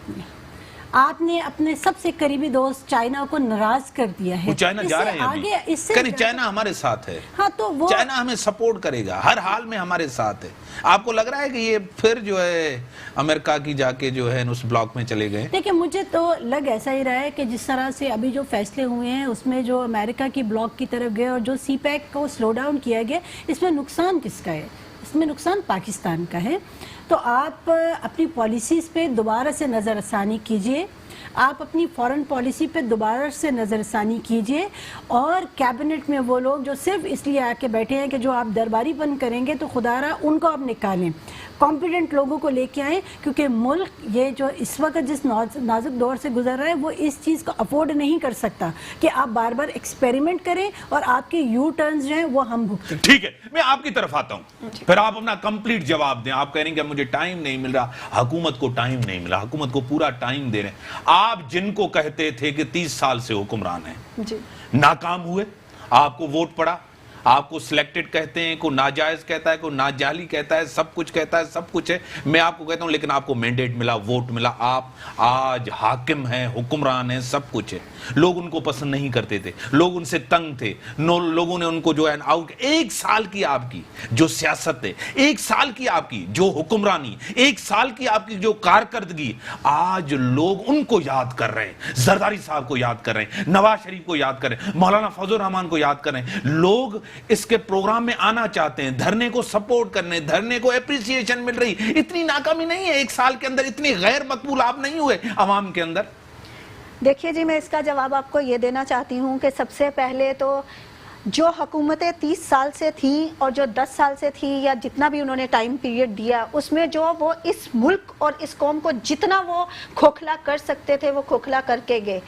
Speaker 1: آپ نے اپنے سب سے قریبی دوست چائنا کو ناراض کر دیا ہے.
Speaker 2: وہ چائنا جا رہے ہیں ابھی, چائنا ہمارے ساتھ ہے.
Speaker 1: ہاں, تو وہ
Speaker 2: چائنا ہمیں سپورٹ کرے گا, ہر حال میں ہمارے ساتھ ہے. آپ کو لگ رہا ہے کہ یہ پھر جو ہے امریکہ کی جا کے جو ہے اس بلاک میں چلے گئے؟
Speaker 1: دیکھیں مجھے تو لگ ایسا ہی رہا ہے کہ جس طرح سے ابھی جو فیصلے ہوئے ہیں اس میں جو امریکہ کی بلاک کی طرف گئے, اور جو سی پیک کو سلو ڈاؤن کیا گیا, اس میں نقصان کس کا ہے؟ اس میں نقصان پاکستان کا ہے. تو آپ اپنی پالیسیز پہ دوبارہ سے نظر ثانی کیجئے, آپ اپنی فورن پالیسی پہ دوبارہ سے نظر ثانی کیجئے, اور کیبنٹ میں وہ لوگ جو صرف اس لیے آ کے بیٹھے ہیں کہ جو آپ درباری بند کریں گے تو خدا را ان کو آپ نکالیں. کمپیٹنٹ لوگوں کو لے کے آئیں, کیونکہ ملک یہ جو اس وقت جس نازک دور سے گزر رہا ہے وہ اس چیز کو افورڈ نہیں کر سکتا کہ آپ بار بار ایکسپیریمنٹ کریں اور آپ کے یو ٹرنز جو ہیں وہ ہم بھگتیں.
Speaker 2: ٹھیک ہے, میں آپ کی طرف آتا ہوں, پھر آپ اپنا کمپلیٹ جواب دیں. آپ کہہ رہے ہیں کہ مجھے ٹائم نہیں مل رہا, حکومت کو ٹائم نہیں ملا, حکومت کو پورا ٹائم دے رہے ہیں. آپ جن کو کہتے تھے کہ 30 سال سے حکمران ہیں, ناکام ہوئے, آپ کو ووٹ پڑا, آپ کو سلیکٹڈ کہتے ہیں, کوئی ناجائز کہتا ہے, کوئی ناجائلی کہتا ہے, سب کچھ کہتا ہے, سب کچھ ہے. میں آپ کو کہتا ہوں لیکن آپ کو مینڈیٹ ملا, ووٹ ملا, آپ آج حاکم ہیں, حکمران ہیں, سب کچھ ہے. لوگ ان کو پسند نہیں کرتے تھے, لوگ ان سے تنگ تھے, لوگوں نے ان کو جو ہے آؤٹ. 1 سال کی آپ کی جو سیاست ہے, 1 سال کی آپ کی جو حکمرانی, 1 سال کی آپ کی جو کارکردگی, آج لوگ ان کو یاد کر رہے ہیں. زرداری صاحب کو یاد کر رہے ہیں, نواز شریف کو یاد کر رہے ہیں, مولانا فضل الرحمان کو یاد کر رہے ہیں. لوگ اس کے پروگرام میں آنا چاہتے ہیں, دھرنے کو سپورٹ کرنے, دھرنے کو اپریسیشن مل رہی. اتنی ناکامی نہیں ہے 1 سال کے اندر, اتنی غیر مقبول آپ نہیں ہوئے عوام کے اندر.
Speaker 3: دیکھیے جی, میں اس کا جواب آپ کو یہ دینا چاہتی ہوں کہ سب سے پہلے تو جو حکومتیں 30 سال سے تھیں اور جو 10 سال سے تھیں یا جتنا بھی انہوں نے ٹائم پیریڈ دیا, اس میں جو وہ اس ملک اور اس قوم کو جتنا وہ کھوکھلا کر سکتے تھے وہ کھوکھلا کر کے گئے.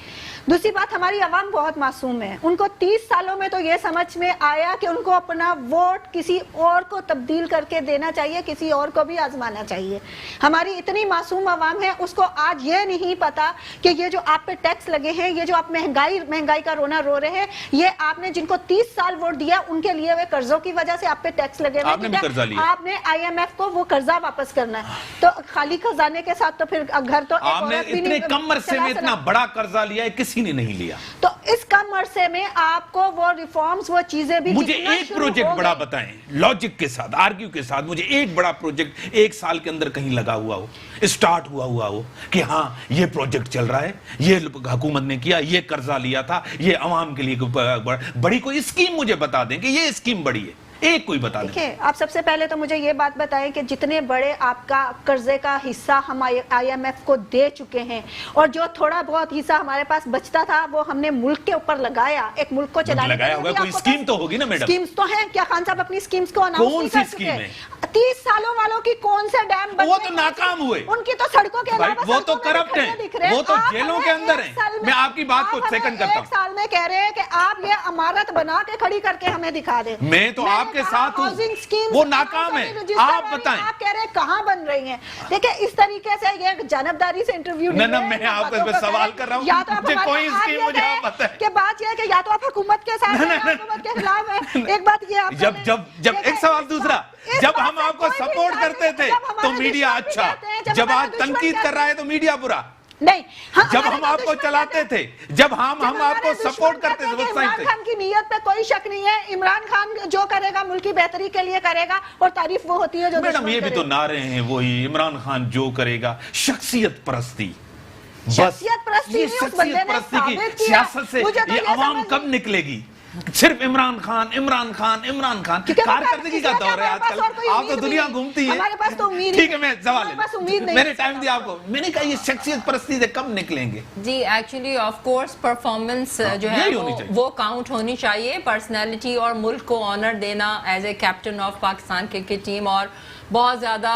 Speaker 3: دوسری بات, ہماری عوام بہت معصوم ہے. ان کو 30 سالوں میں تو یہ سمجھ میں آیا کہ ان کو اپنا ووٹ کسی اور کو تبدیل کر کے دینا چاہیے, کسی اور کو بھی آزمانا چاہیے. ہماری اتنی معصوم عوام ہے, اس کو آج یہ نہیں پتا کہ یہ جو آپ پہ ٹیکس لگے ہیں, یہ جو آپ مہنگائی کا رونا رو رہے ہیں, یہ آپ نے جن کو 30 سال ووٹ دیا ان کے لیے وہ قرضوں کی وجہ سے آپ پہ ٹیکس لگے ہوئے, آپ نے IMF کو وہ قرضہ واپس کرنا ہے. تو خالی خزانے کے ساتھ تو پھر گھر تو
Speaker 2: آپ نے اتنے کم عرصے میں اتنا بڑا قرضہ لیا ہے, کسی نے نہیں لیا.
Speaker 3: تو اس کم عرصے میں آپ کو وہ ریفارمز, وہ چیزیں بھی.
Speaker 2: مجھے ایک پروجیکٹ بڑا بتائیں, لاجک کے ساتھ, آرگیو کے ساتھ, مجھے ایک بڑا پروجیکٹ 1 سال کے اندر کہیں لگا ہوا ہو, اسٹارٹ ہوا ہو کہ ہاں یہ پروجیکٹ چل رہا ہے, یہ حکومت نے کیا, یہ قرضہ لیا تھا, یہ عوام کے لیے بڑی کوئی اسکیم مجھے بتا دیں کہ یہ اسکیم بڑی ہے, ایک کوئی بتا دیں.
Speaker 3: دیکھیں, آپ سب سے پہلے تو مجھے یہ بات بتائیں کہ جتنے بڑے آپ کا قرضے کا حصہ ہم IMF کو دے چکے ہیں, اور جو تھوڑا بہت حصہ ہمارے پاس بچتا تھا وہ ہم نے ملک کے اوپر لگایا, ایک ملک کو چلانے کے لیے.
Speaker 2: کوئی اسکیم تو ہوگی نا میڈم؟
Speaker 3: اسکیمز تو ہیں. کیا خان صاحب اپنی اسکیمز کو اناؤنس نہیں کر چکے؟ 30 سالوں والوں کی کون سے ڈیم بنے,
Speaker 2: وہ تو ناکام ہوئے,
Speaker 3: ان کی تو سڑکوں کے علاوہ
Speaker 2: وہ تو کرپٹ ہیں, وہ تو جیلوں کے اندر ہیں. میں آپ کی بات کو سیکنڈ کرتا ہوں.
Speaker 3: 1 سال میں کہہ رہے ہیں کہ آپ یہ عمارت بنا کے کھڑی کر کے ہمیں دکھا دیں.
Speaker 2: میں تو آپ کے ساتھ ہوں, وہ ناکام ہے, آپ بتائیں.
Speaker 3: آپ کہہ رہے ہیں کہاں بن رہی ہیں. دیکھیں, اس طریقے سے یہ جانبداری سے انٹرویو نہیں ہے.
Speaker 2: میں آپ کو سوال کر رہا ہوں,
Speaker 3: یا تو آپ
Speaker 2: کوئی اسکیم مجھے آپ بتائیں
Speaker 3: کہ بات یہ ہے کہ یا تو آپ حکومت کے ساتھ ہیں یا حکومت کے خلاف ہیں. ایک بات یہ آپ
Speaker 2: جب ایک سوال دوسرا, جب ہم آپ کو سپورٹ کرتے تھے تو میڈیا اچھا, جب آج تنقید کر رہا ہے تو میڈیا برا.
Speaker 3: نہیں,
Speaker 2: جب ہم آپ کو چلاتے تھے, جب ہم آپ کو سپورٹ کرتے تھے,
Speaker 3: عمران خان کی نیت پہ کوئی شک نہیں ہے. عمران خان جو کرے گا ملک کی بہتری کے لیے کرے گا, اور تعریف وہ ہوتی ہے جو
Speaker 2: میڈم یہ بھی تو نعرے ہیں وہی, عمران خان جو کرے گا. شخصیت پرستی, شخصیت پرستی کی سیاست سے یہ عوام کب نکلے گی؟ صرف عمران خان, عمران خان, عمران خان. کارکردگی کا دور ہے آج کل, آپ تو دنیا گھومتی ہے. ٹھیک ہے, میں سوال میں نے ٹائم دیا آپ کو, میں نے کہا یہ شخصیت پرستی سے کب نکلیں گے؟
Speaker 4: جی ایکچولی آف کورس پرفارمنس جو ہے وہ کاؤنٹ ہونی چاہیے. پرسنالٹی اور ملک کو آنر دینا as a captain of Pakistan cricket team, اور بہت زیادہ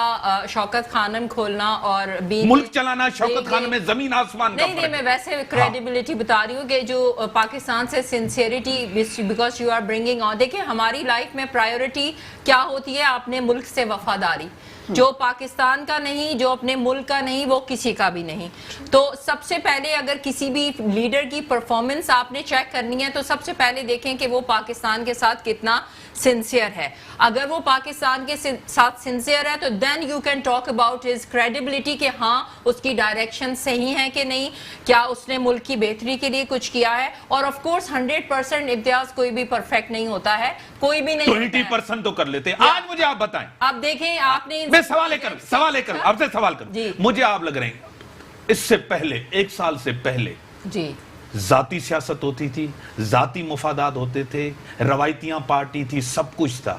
Speaker 4: شوکت خانم کھولنا اور
Speaker 2: ملک چلانا, شوکت خانم میں زمین آسمان کا فرق.
Speaker 4: نہیں, میں ویسے کریڈیبلٹی بتا رہی ہوں کہ جو پاکستان سے sincerity, because you are bringing on. دیکھیں ہماری لائف میں پرائیورٹی کیا ہوتی ہے, اپنے ملک سے وفاداری. جو پاکستان کا نہیں, جو اپنے ملک کا نہیں, وہ کسی کا بھی نہیں. تو سب سے پہلے اگر کسی بھی لیڈر کی پرفارمنس آپ نے چیک کرنی ہے تو سب سے پہلے دیکھیں کہ وہ پاکستان کے ساتھ کتنا سنسیئر ہے. اگر وہ پاکستان کے ساتھ سنسیئر ہے تو then you can talk about his credibility کہ ہاں اس کی ڈائریکشن صحیح ہے کہ نہیں, کیا اس نے ملک کی بہتری کے لیے کچھ کیا ہے. اور آف کورس 100% امتیاز کوئی بھی پرفیکٹ نہیں ہوتا ہے, کوئی بھی نہیں.
Speaker 2: 20% تو کر لیتے. آج مجھے آپ بتائیں,
Speaker 4: آپ دیکھیں, آپ نے
Speaker 2: میں سوال کروں آپ سے سوال کروں. مجھے آپ لگ رہے ہیں اس سے پہلے 1 سال سے پہلے
Speaker 4: جی
Speaker 2: ذاتی سیاست ہوتی تھی, ذاتی مفادات ہوتے تھے, روایتیاں پارٹی تھی, سب کچھ تھا.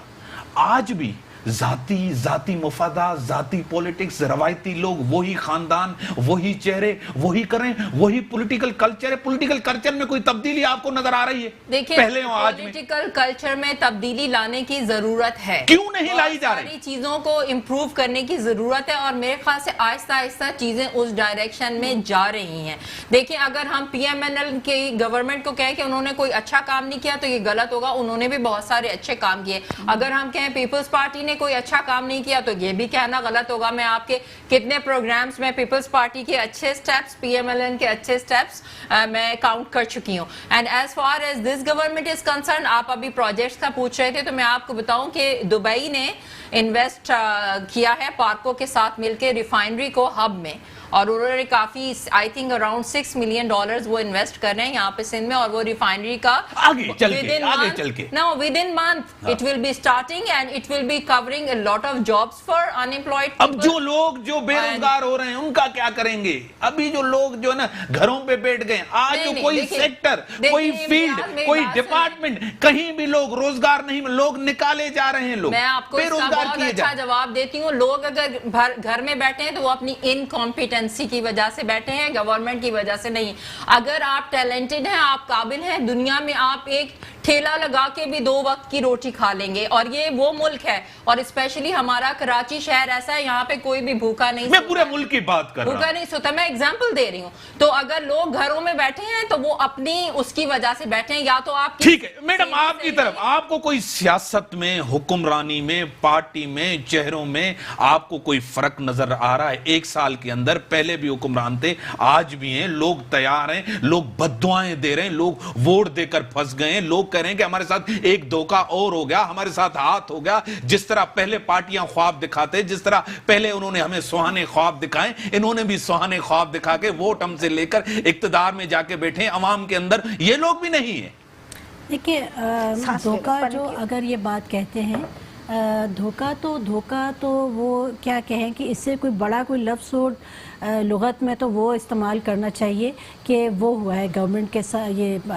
Speaker 2: آج بھی ذاتی مفادات, ذاتی پولیٹکس, روایتی لوگ, وہی خاندان, وہی چہرے, وہی کریں, وہی پولیٹیکل کلچر ہے. پولیٹیکل کلچر میں کوئی تبدیلی آپ کو نظر آ رہی ہے؟
Speaker 4: دیکھیں,
Speaker 2: پہلے اور آج میں
Speaker 4: پولیٹیکل کلچر میں تبدیلی لانے کی ضرورت ہے.
Speaker 2: کیوں نہیں لائی جا رہی؟
Speaker 4: ساری چیزوں کو امپروو کرنے کی ضرورت ہے, اور میرے خیال سے آہستہ آہستہ چیزیں اس ڈائریکشن میں جا رہی ہیں. دیکھیں, اگر ہم پی ایم این ایل کی گورنمنٹ کو کہیں کہ انہوں نے کوئی اچھا کام نہیں کیا تو یہ غلط ہوگا. انہوں نے بھی بہت سارے اچھے کام کیے. اگر ہم کہیں پیپلز پارٹی نے کوئی اچھا کام نہیں کیا تو یہ بھی کہنا غلط ہوگا. میں آپ کے کتنے پروگرامز میں پیپلز پارٹی کے اچھے steps, P M L N کے اچھے سٹیپس میں کاؤنٹ کر چکی ہوں. And as far as this government is concern, آپ ابھی پروجیکٹس کا پوچھ رہے تھے, تو میں آپ کو بتاؤں کہ دبئی نے انویسٹ کیا ہے پارکو کے ساتھ مل کے ریفائنری کو ہب میں, اور انہوں نے کافی آئی تھنک اراؤنڈ $6 ملین وہ انویسٹ کر رہے ہیں یہاں پہ سندھ میں, اور وہ ریفائنری کا
Speaker 2: آگے چل کے
Speaker 4: no within month it will be starting and it will be covering a lot of jobs for unemployed people.
Speaker 2: اب جو لوگ جو بے روزگار ہو رہے ہیں ان کا کیا کریں گے؟ ابھی جو لوگ جو نا گھروں پہ بیٹھ گئے, آج جو کوئی سیکٹر, کوئی فیلڈ, کوئی ڈپارٹمنٹ, کہیں بھی لوگ روزگار نہیں, لوگ نکالے جا رہے ہیں. لوگ
Speaker 4: میں آپ کو اس کا بہت اچھا جواب دیتی ہوں. لوگ اگر گھر میں بیٹھے ہیں تو وہ اپنی انکمپیٹنسی کی وجہ سے بیٹھے ہیں, گورنمنٹ کی وجہ سے نہیں. اگر آپ ٹیلنٹڈ ہیں, آپ قابل ہیں, دنیا میں آپ ایک ٹھیلا لگا کے بھی 2 وقت کی روٹی کھا لیں گے. اور یہ وہ ملک ہے, اور اسپیشلی ہمارا کراچی شہر ایسا ہے, یہاں پہ کوئی بھی بھوکا نہیں سوتا.
Speaker 2: میں پورے ملک کی بات کر رہا ہوں,
Speaker 4: بھوکا نہیں سوتا. میں ایگزامپل دے رہی ہوں. تو اگر لوگ گھروں میں بیٹھے ہیں تو وہ اپنی اس کی وجہ سے بیٹھے ہیں, یا تو آپ
Speaker 2: ٹھیک ہے میڈم, آپ کی طرف آپ کو کوئی سیاست میں, حکمرانی میں, پارٹی میں, چہروں میں آپ کو کوئی فرق نظر آ رہا ہے؟ 1 سال کے اندر پہلے بھی حکمران تھے, آج بھی ہیں, لوگ تیار ہیں, لوگ بددعائیں دے رہے ہیں, لوگ ووٹ دے کر پھنس گئے ہیں, لوگ کہہ رہے ہیں کہ ہمارے ساتھ ایک دھوکہ اور ہو گیا, ہمارے ساتھ ہاتھ ہو گیا. جس طرح پہلے پارٹیاں خواب دکھاتے, جس طرح پہلے انہوں نے ہمیں سہانے خواب دکھائے, انہوں نے بھی سہانے خواب دکھا کے ووٹ ہم سے لے کر اقتدار میں جا کے بیٹھے عوام کے اندر. یہ لوگ بھی نہیں ہیں.
Speaker 1: دیکھیے, دھوکہ جو اگر یہ بات کہتے ہیں, دھوکہ تو وہ کیا کہیں کہ اس سے کوئی بڑا کوئی لفظ ہو لغت میں تو وہ استعمال کرنا چاہیے کہ وہ ہوا ہے گورنمنٹ کے ساتھ, یہ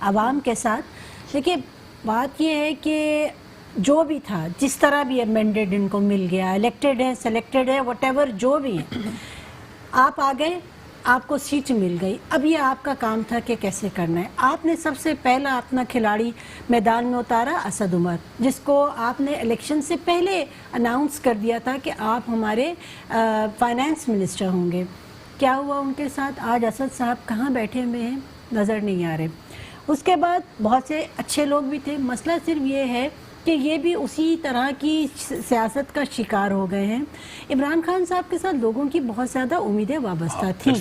Speaker 1: عوام کے ساتھ. دیکھیے, بات یہ ہے کہ جو بھی تھا, جس طرح بھی امینڈڈ ان کو مل گیا, الیکٹڈ ہے, سلیکٹڈ ہے, وٹ ایور جو بھی ہے, آپ آ گئے, آپ کو سیٹ مل گئی. اب یہ آپ کا کام تھا کہ کیسے کرنا ہے. آپ نے سب سے پہلا اپنا کھلاڑی میدان میں اتارا, اسد عمر, جس کو آپ نے الیکشن سے پہلے اناؤنس کر دیا تھا کہ آپ ہمارے فائنانس منسٹر ہوں گے. کیا ہوا ان کے ساتھ؟ آج اسد صاحب کہاں بیٹھے ہوئے ہیں, نظر نہیں آ رہے. اس کے بعد بہت سے اچھے لوگ بھی تھے. مسئلہ صرف یہ ہے کہ یہ بھی اسی طرح کی سیاست کا شکار ہو گئے ہیں. عمران خان صاحب کے ساتھ لوگوں کی بہت زیادہ امیدیں وابستہ تھیں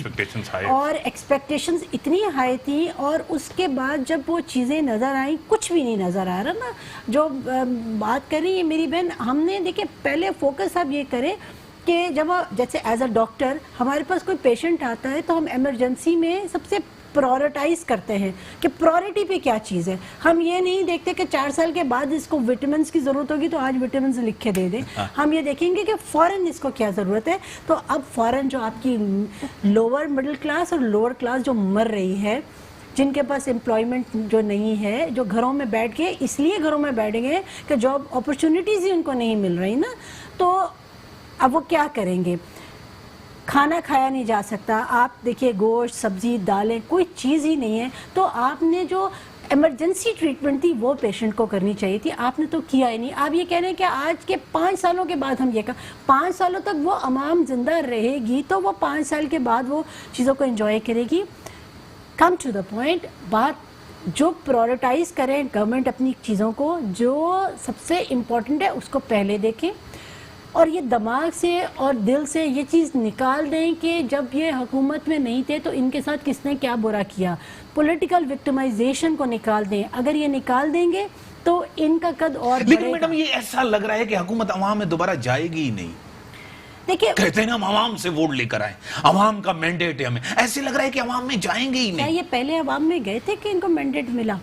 Speaker 1: اور ایکسپیکٹیشنز اتنی ہائی تھیں, اور اس کے بعد جب وہ چیزیں نظر آئیں, کچھ بھی نہیں نظر آ رہا نا. جو بات کر رہی ہے میری بہن, ہم نے دیکھیں پہلے فوکس اب یہ کریں کہ جب جیسے ایز اے ڈاکٹر ہمارے پاس کوئی پیشنٹ آتا ہے تو ہم ایمرجنسی میں سب سے پرائورٹائز کرتے ہیں کہ پرائورٹی پہ کیا چیز ہے. ہم یہ نہیں دیکھتے کہ 4 سال کے بعد اس کو وٹامنس کی ضرورت ہوگی تو آج وٹامنس لکھ کے دے دیں. ہم یہ دیکھیں گے کہ فوراً اس کو کیا ضرورت ہے. تو اب فوراً جو آپ کی لوور مڈل کلاس اور لوور کلاس جو مر رہی ہے, جن کے پاس امپلائمنٹ جو نہیں ہے, جو گھروں میں بیٹھ کے اس لیے گھروں میں بیٹھیں گے کہ جاب اپرچونیٹیز ہی ان کو نہیں مل رہی نا, تو اب وہ کیا کریں گے؟ کھانا کھایا نہیں جا سکتا. آپ دیکھیے, گوشت, سبزی, دالیں, کوئی چیز ہی نہیں ہے. تو آپ نے جو ایمرجنسی ٹریٹمنٹ تھی وہ پیشنٹ کو کرنی چاہیے تھی, آپ نے تو کیا ہی نہیں. آپ یہ کہہ رہے ہیں کہ آج کے 5 سالوں کے بعد ہم یہ کہا, 5 سالوں تک وہ عوام زندہ رہے گی تو وہ 5 سال کے بعد وہ چیزوں کو انجوائے کرے گی. کم ٹو دا پوائنٹ, بات جو پرائورٹائز کریں گورنمنٹ اپنی چیزوں کو, جو سب سے امپورٹنٹ ہے اس کو پہلے دیکھیں, اور یہ دماغ سے اور دل سے یہ چیز نکال دیں کہ جب یہ حکومت میں نہیں تھے تو ان کے ساتھ کس نے کیا برا کیا. پولیٹیکل وکٹمائزیشن کو نکال دیں. اگر یہ نکال دیں گے تو ان کا قد اور بڑھے گا.
Speaker 2: لیکن میڈم یہ ایسا لگ رہا ہے کہ حکومت عوام میں دوبارہ جائے گی ہی نہیں.
Speaker 1: دیکھیے,
Speaker 2: کہتے ہیں نا ہم عوام سے ووٹ لے کر آئیں, عوام کا مینڈیٹ ہے ہمیں, ایسے لگ رہا ہے کہ عوام میں جائیں گے ہی
Speaker 1: کیا
Speaker 2: نہیں.
Speaker 1: یہ پہلے عوام میں گئے تھے کہ ان کو مینڈیٹ ملا؟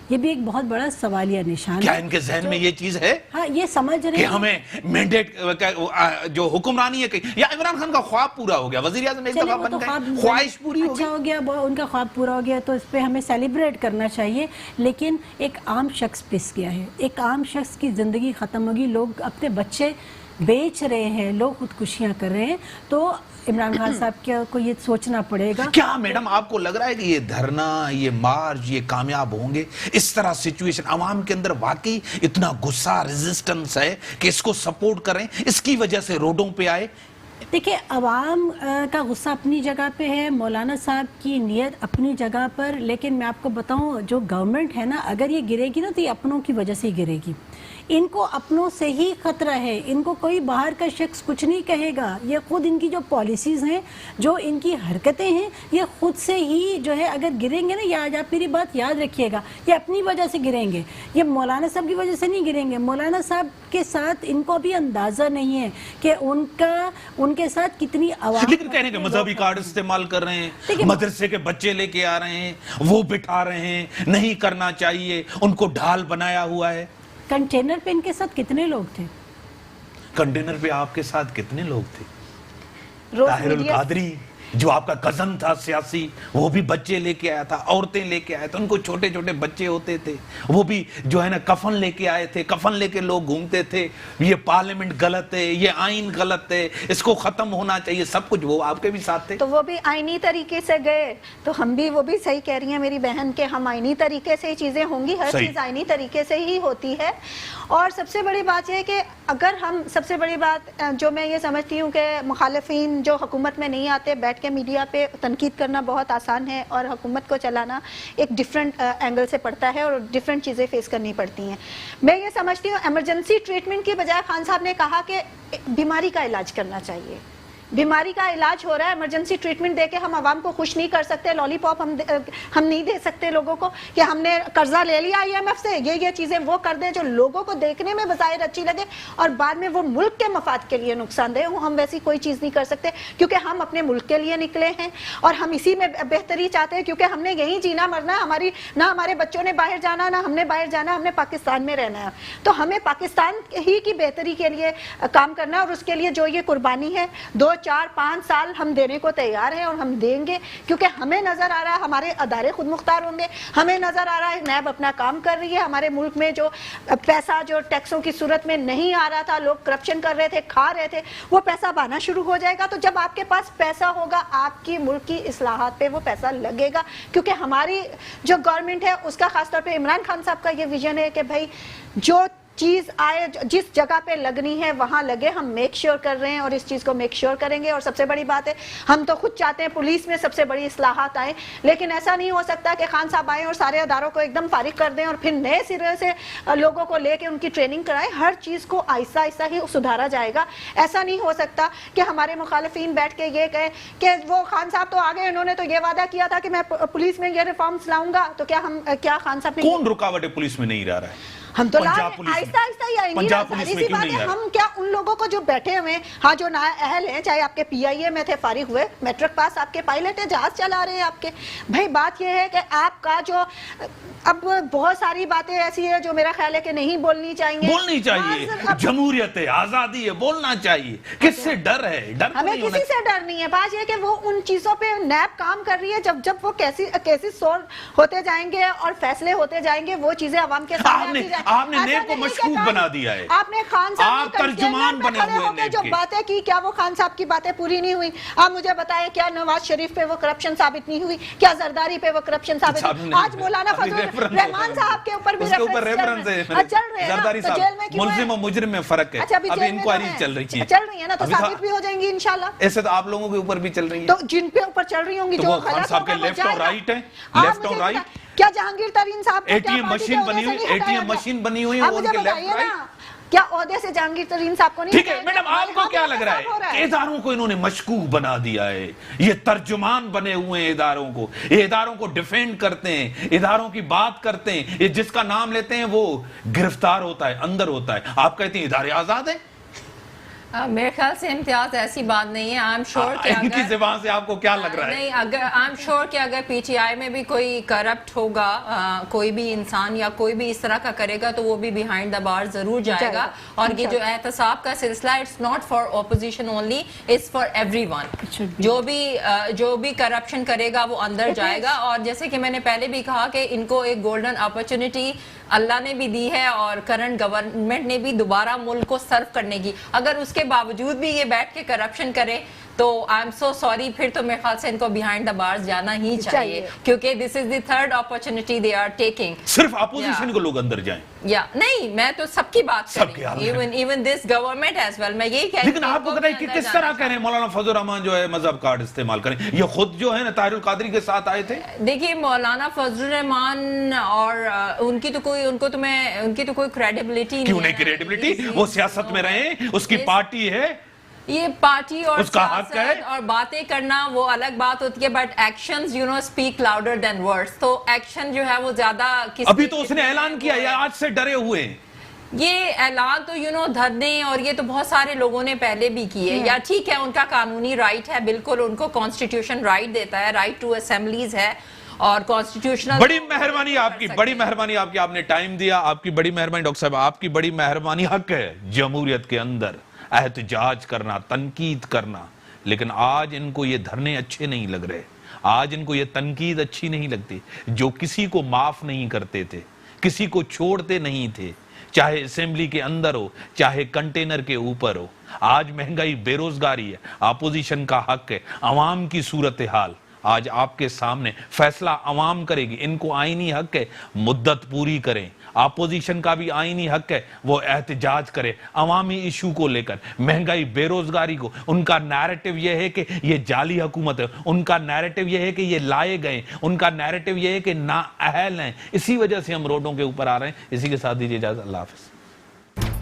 Speaker 1: یہ بھی ایک بہت بڑا سوالیہ نشان
Speaker 2: کیا
Speaker 1: ہے.
Speaker 2: ان کے ذہن میں یہ چیز ہے
Speaker 1: ہاں یہ سمجھ رہے
Speaker 2: کہ
Speaker 1: ہیں
Speaker 2: ہمیں مینڈیٹ جو حکمرانی ہے یا عمران خان کا خواب پورا ہو گیا, وزیر اعظم ایک دفعہ بن گئے, خواہش پوری ہو گئی,
Speaker 1: اچھا ہو گیا, ان کا خواب پورا ہو گیا تو اس پہ ہمیں سیلیبریٹ کرنا چاہیے. لیکن ایک عام شخص پس گیا ہے, ایک عام شخص کی زندگی ختم ہوگی, لوگ اپنے بچے بیچ رہے ہیں, لوگ خودکشیاں کر رہے ہیں. تو عمران خان صاحب کو یہ سوچنا پڑے گا.
Speaker 2: کیا میڈم آپ کو لگ رہا ہے کہ یہ دھرنا, یہ مارچ, یہ کامیاب ہوں گے؟ اس طرح سچویشن عوام کے اندر واقعی اتنا غصہ, ریزسٹنس ہے کہ اس کو سپورٹ کریں, اس کی وجہ سے روڈوں پہ آئے؟
Speaker 1: دیکھیں عوام کا غصہ اپنی جگہ پہ ہے, مولانا صاحب کی نیت اپنی جگہ پر, لیکن میں آپ کو بتاؤں جو گورنمنٹ ہے نا, اگر یہ گرے گی نا تو یہ اپنوں کی وجہ سے ہی گرے گی. ان کو اپنوں سے ہی خطرہ ہے, ان کو کوئی باہر کا شخص کچھ نہیں کہے گا. یہ خود ان کی جو پالیسیز ہیں, جو ان کی حرکتیں ہیں, یہ خود سے ہی جو ہے اگر گریں گے نا, یا آپ میری بات یاد رکھیے گا, یہ اپنی وجہ سے گریں گے, یہ مولانا صاحب کی وجہ سے نہیں گریں گے. مولانا صاحب کے ساتھ ان کو بھی اندازہ نہیں ہے کہ ان کے ساتھ کتنی عوام,
Speaker 2: لیکن کہنے کہ مذہبی کارڈ استعمال کر رہے ہیں, مدرسے کے بچے لے کے آ رہے ہیں, وہ بٹھا رہے ہیں, نہیں کرنا چاہیے, ان کو ڈھال بنایا ہوا ہے.
Speaker 1: کنٹینر پہ ان کے ساتھ کتنے لوگ تھے؟
Speaker 2: کنٹینر پہ آپ کے ساتھ کتنے لوگ تھے؟
Speaker 3: روز
Speaker 2: طاہر
Speaker 3: میڈیا
Speaker 2: القادری جو آپ کا کزن تھا سیاسی, وہ بھی بچے لے کے آیا تھا, عورتیں لے کے آئے تھے, ان کو چھوٹے چھوٹے بچے ہوتے تھے, وہ بھی جو ہے نا کفن لے کے آئے تھے, کفن لے کے لوگ گھومتے تھے. یہ پارلیمنٹ غلط ہے, یہ آئین غلط ہے, اس کو ختم ہونا چاہیے, سب کچھ. وہ آپ کے بھی ساتھ تھے.
Speaker 3: تو وہ بھی آئینی طریقے سے گئے, تو ہم بھی, وہ بھی صحیح کہہ رہی ہیں میری بہن کہ ہم آئینی طریقے سے ہی چیزیں ہوں گی, ہر چیز آئینی طریقے سے ہی ہوتی ہے. اور سب سے بڑی بات یہ ہے کہ اگر ہم, سب سے بڑی بات جو میں یہ سمجھتی ہوں کہ مخالفین جو حکومت میں نہیں آتے, بیٹھ کے میڈیا پہ تنقید کرنا بہت آسان ہے, اور حکومت کو چلانا ایک ڈیفرنٹ اینگل سے پڑتا ہے, اور ڈیفرنٹ چیزیں فیس کرنی پڑتی ہیں. میں یہ سمجھتی ہوں ایمرجنسی ٹریٹمنٹ کی بجائے خان صاحب نے کہا کہ بیماری کا علاج کرنا چاہیے. بیماری کا علاج ہو رہا ہے, ایمرجنسی ٹریٹمنٹ دے کے ہم عوام کو خوش نہیں کر سکتے, لالی پاپ ہم نہیں دے سکتے لوگوں کو کہ ہم نے قرضہ لے لیا IMF سے, یہ چیزیں وہ کر دیں جو لوگوں کو دیکھنے میں بظاہر اچھی لگے اور بعد میں وہ ملک کے مفاد کے لیے نقصان دہ ہوں. ہم ویسی کوئی چیز نہیں کر سکتے, کیونکہ ہم اپنے ملک کے لیے نکلے ہیں اور ہم اسی میں بہتری چاہتے ہیں, کیونکہ ہم نے یہیں جینا مرنا, نہ ہمارے بچوں نے باہر جانا, نہ ہم نے باہر جانا, ہم نے پاکستان میں رہنا ہے. تو ہمیں پاکستان ہی کی بہتری کے لیے کام کرنا ہے, اور اس کے لیے جو یہ قربانی ہے 2, 4, 5 سال ہم دینے کو تیار ہیں, اور ہم دیں گے, کیونکہ ہمیں نظر آ رہا ہے ہمارے ادارے خود مختار ہوں گے, ہمیں نظر آ رہا ہے نیب اپنا کام کر رہی ہے, ہمارے ملک میں جو پیسہ جو ٹیکسوں کی صورت میں نہیں آ رہا تھا, لوگ کرپشن کر رہے تھے, کھا رہے تھے, وہ پیسہ اب آنا شروع ہو جائے گا. تو جب آپ کے پاس پیسہ ہوگا, آپ کی ملک کی اصلاحات پہ وہ پیسہ لگے گا, کیونکہ ہماری جو گورنمنٹ ہے اس کا خاص طور پہ عمران خان صاحب کا یہ ویژن ہے کہ بھائی جو چیز آئے, جس جگہ پہ لگنی ہے وہاں لگے. ہم میک شیور کر رہے ہیں اور اس چیز کو میک شیور کریں گے. اور سب سے بڑی بات ہے, ہم تو خود چاہتے ہیں پولیس میں سب سے بڑی اصلاحات آئیں, لیکن ایسا نہیں ہو سکتا کہ خان صاحب آئیں اور سارے اداروں کو ایک دم فارغ کر دیں اور پھر نئے سرے سے لوگوں کو لے کے ان کی ٹریننگ کرائیں. ہر چیز کو آہستہ آہستہ ہی سدھارا جائے گا. ایسا نہیں ہو سکتا کہ ہمارے مخالفین بیٹھ کے یہ کہیں کہ وہ خان صاحب تو آگے, انہوں نے تو یہ وعدہ کیا تھا کہ میں پولیس میں یہ ریفارمز لاؤں گا, تو کیا خان صاحب نے,
Speaker 2: کون رکاوٹ ہے پولیس میں نہیں رہ رہا ہے؟
Speaker 3: ہم تو آہستہ آہستہ ہی آئیں گے. ہم کیا ان لوگوں کو جو بیٹھے ہوئے, ہاں جو نااہل ہیں, چاہے آپ کے PIA میں تھے فارغ ہوئے, میٹرک پاس, آپ کے پائلٹ ہیں, جہاز چلا رہے ہیں آپ کے, بھائی بات یہ ہے کہ آپ کا جو, اب بہت ساری باتیں ایسی ہیں جو میرا خیال ہے کہ نہیں بولنی چاہیے.
Speaker 2: جمہوریت ہے, آزادی ہے, بولنا چاہیے. کس سے ڈر ہے؟
Speaker 3: ہمیں کسی سے ڈر نہیں ہے. بات یہ کہ وہ ان چیزوں پہ نیب کام کر رہی ہے, جب وہ کیسز سولو ہوتے جائیں گے اور فیصلے ہوتے جائیں گے, وہ چیزیں عوام کے سامنے آتی جائیں.
Speaker 2: آپ نے نیب کو مشکوک بنا دیا ہے,
Speaker 3: آپ نے خان صاحب
Speaker 2: ترجمان بنے ہوئے
Speaker 3: جو باتیں کی, کیا وہ خان صاحب کی باتیں پوری نہیں ہوئی؟ آپ مجھے بتائیں, کیا نواز شریف پہ وہ کرپشن ثابت نہیں ہوئی؟ کیا زرداری پہ وہ کرپشن ثابت نہیں ہوئی؟ آج مولانا فضل الرحمان صاحب کے اوپر بھی
Speaker 2: ریفرنس ہے. زرداری صاحب ملزم و مجرم میں فرق ہے. ابھی انکوائری چل رہی
Speaker 3: ہے نا, تو ثابت بھی ہو جائیں گی انشاءاللہ.
Speaker 2: ایسے تو آپ لوگوں کے اوپر بھی چل رہی ہیں,
Speaker 3: تو جن پہ اوپر چل رہی ہوں گی, جو
Speaker 2: خان صاحب کے لیفٹ اور رائٹ ہیں, لیفٹ اور رائٹ.
Speaker 3: کیا جہانگیر ترین صاحب
Speaker 2: ATM مشین بنی ہوئی ہے, وہ ان کے لیفٹ رائٹ.
Speaker 3: کیا عہدے سے جہانگیر ترین صاحب کو نہیں؟
Speaker 2: ٹھیک ہے میڈم, آپ کو کیا لگ رہا ہے؟ اداروں کو انہوں نے مشکوک بنا دیا ہے, یہ ترجمان بنے ہوئے ہیں اداروں کو, یہ اداروں کو ڈیفینڈ کرتے ہیں, اداروں کی بات کرتے ہیں, یہ جس کا نام لیتے ہیں وہ گرفتار ہوتا ہے, اندر ہوتا ہے. آپ کہتے ہیں ادارے آزاد ہیں,
Speaker 4: میرے خیال سے امتیاز ایسی بات نہیں ہے. آئی ایم شیور کہ
Speaker 2: ان کی زبان سے آپ کو کیا لگ رہا ہے؟
Speaker 4: نہیں, اگر آئی ایم شیور کہ اگر پی ٹی آئی میں بھی کوئی کرپٹ ہوگا, کوئی بھی انسان یا کوئی بھی اس طرح کا کرے گا تو وہ بھی بیہائنڈ دا بار ضرور جائے گا. اور یہ جو احتساب کا سلسلہ it's not for opposition only, it's for everyone. جو بھی کرپشن کرے گا وہ اندر جائے گا. اور جیسے کہ میں نے پہلے بھی کہا کہ ان کو ایک گولڈن اپرچونٹی اللہ نے بھی دی ہے اور کرنٹ گورنمنٹ نے بھی دوبارہ ملک کو سرو کرنے کی. اگر اس کے باوجود بھی یہ بیٹھ کے کرپشن کرے تو آئی ایم سو سوری, پھر تو میرے خیال سے ان کو بیہائنڈ دا بارز جانا ہی چاہیے, کیونکہ this is the third opportunity they are taking.
Speaker 2: صرف اپوزیشن کو لوگ اندر جائیں
Speaker 4: یا نہیں, میں تو سب کی بات کر رہی ہوں, even this government as well. میں یہی کہہ رہی ہوں.
Speaker 2: لیکن آپ کو پتہ ہے کہ کس طرح کہہ رہے ہیں مولانا فضل الرحمان جو ہے مذہب کارڈ استعمال کریں, یہ خود جو ہے نا طاہر القادری کے ساتھ آئے تھے.
Speaker 4: دیکھیے مولانا فضل الرحمان اور ان کی تو کوئی کریڈیبلٹی نہیں.
Speaker 2: کیوں نہیں کریڈیبلٹی؟ وہ سیاست میں رہے, اس کی پارٹی ہے,
Speaker 4: یہ پارٹی اور
Speaker 2: اس کا حق ہے,
Speaker 4: اور باتیں کرنا وہ الگ بات ہوتی ہے, but actions you know speak louder than words. تو ایکشن جو ہے وہ زیادہ
Speaker 2: ابھی تو اس نے اعلان کیا یا آج سے ڈرے ہوئے ہیں؟
Speaker 4: یہ اعلان تو دھرنے اور یہ تو بہت سارے لوگوں نے پہلے بھی کیے. یا ٹھیک ہے, ان کا قانونی رائٹ ہے, بالکل ان کو کانسٹیٹیوشن رائٹ دیتا ہے, رائٹ ٹو اسمبلیز ہے اور کانسٹیٹیوشنل.
Speaker 2: بڑی مہربانی آپ کی, بڑی مہربانی آپ کی, آپ نے ٹائم دیا, آپ کی بڑی مہربانی. ڈاکٹر صاحب آپ کی بڑی مہربانی. حق ہے جمہوریت کے اندر احتجاج کرنا, تنقید کرنا, لیکن آج ان کو یہ دھرنے اچھے نہیں لگ رہے, آج ان کو یہ تنقید اچھی نہیں لگتی. جو کسی کو معاف نہیں کرتے تھے, کسی کو چھوڑتے نہیں تھے, چاہے اسمبلی کے اندر ہو چاہے کنٹینر کے اوپر ہو. آج مہنگائی, بے روزگاری ہے, اپوزیشن کا حق ہے, عوام کی صورتحال آج آپ کے سامنے, فیصلہ عوام کرے گی. ان کو آئینی حق ہے مدت پوری کریں, اپوزیشن کا بھی آئینی حق ہے وہ احتجاج کرے عوامی ایشو کو لے کر, مہنگائی, بے روزگاری کو. ان کا نیریٹو یہ ہے کہ یہ جعلی حکومت ہے, ان کا نیریٹو یہ ہے کہ یہ لائے گئے, ان کا نیریٹو یہ ہے کہ نااہل ہیں, اسی وجہ سے ہم روڈوں کے اوپر آ رہے ہیں. اسی کے ساتھ دیجیے اجازت, اللہ حافظ.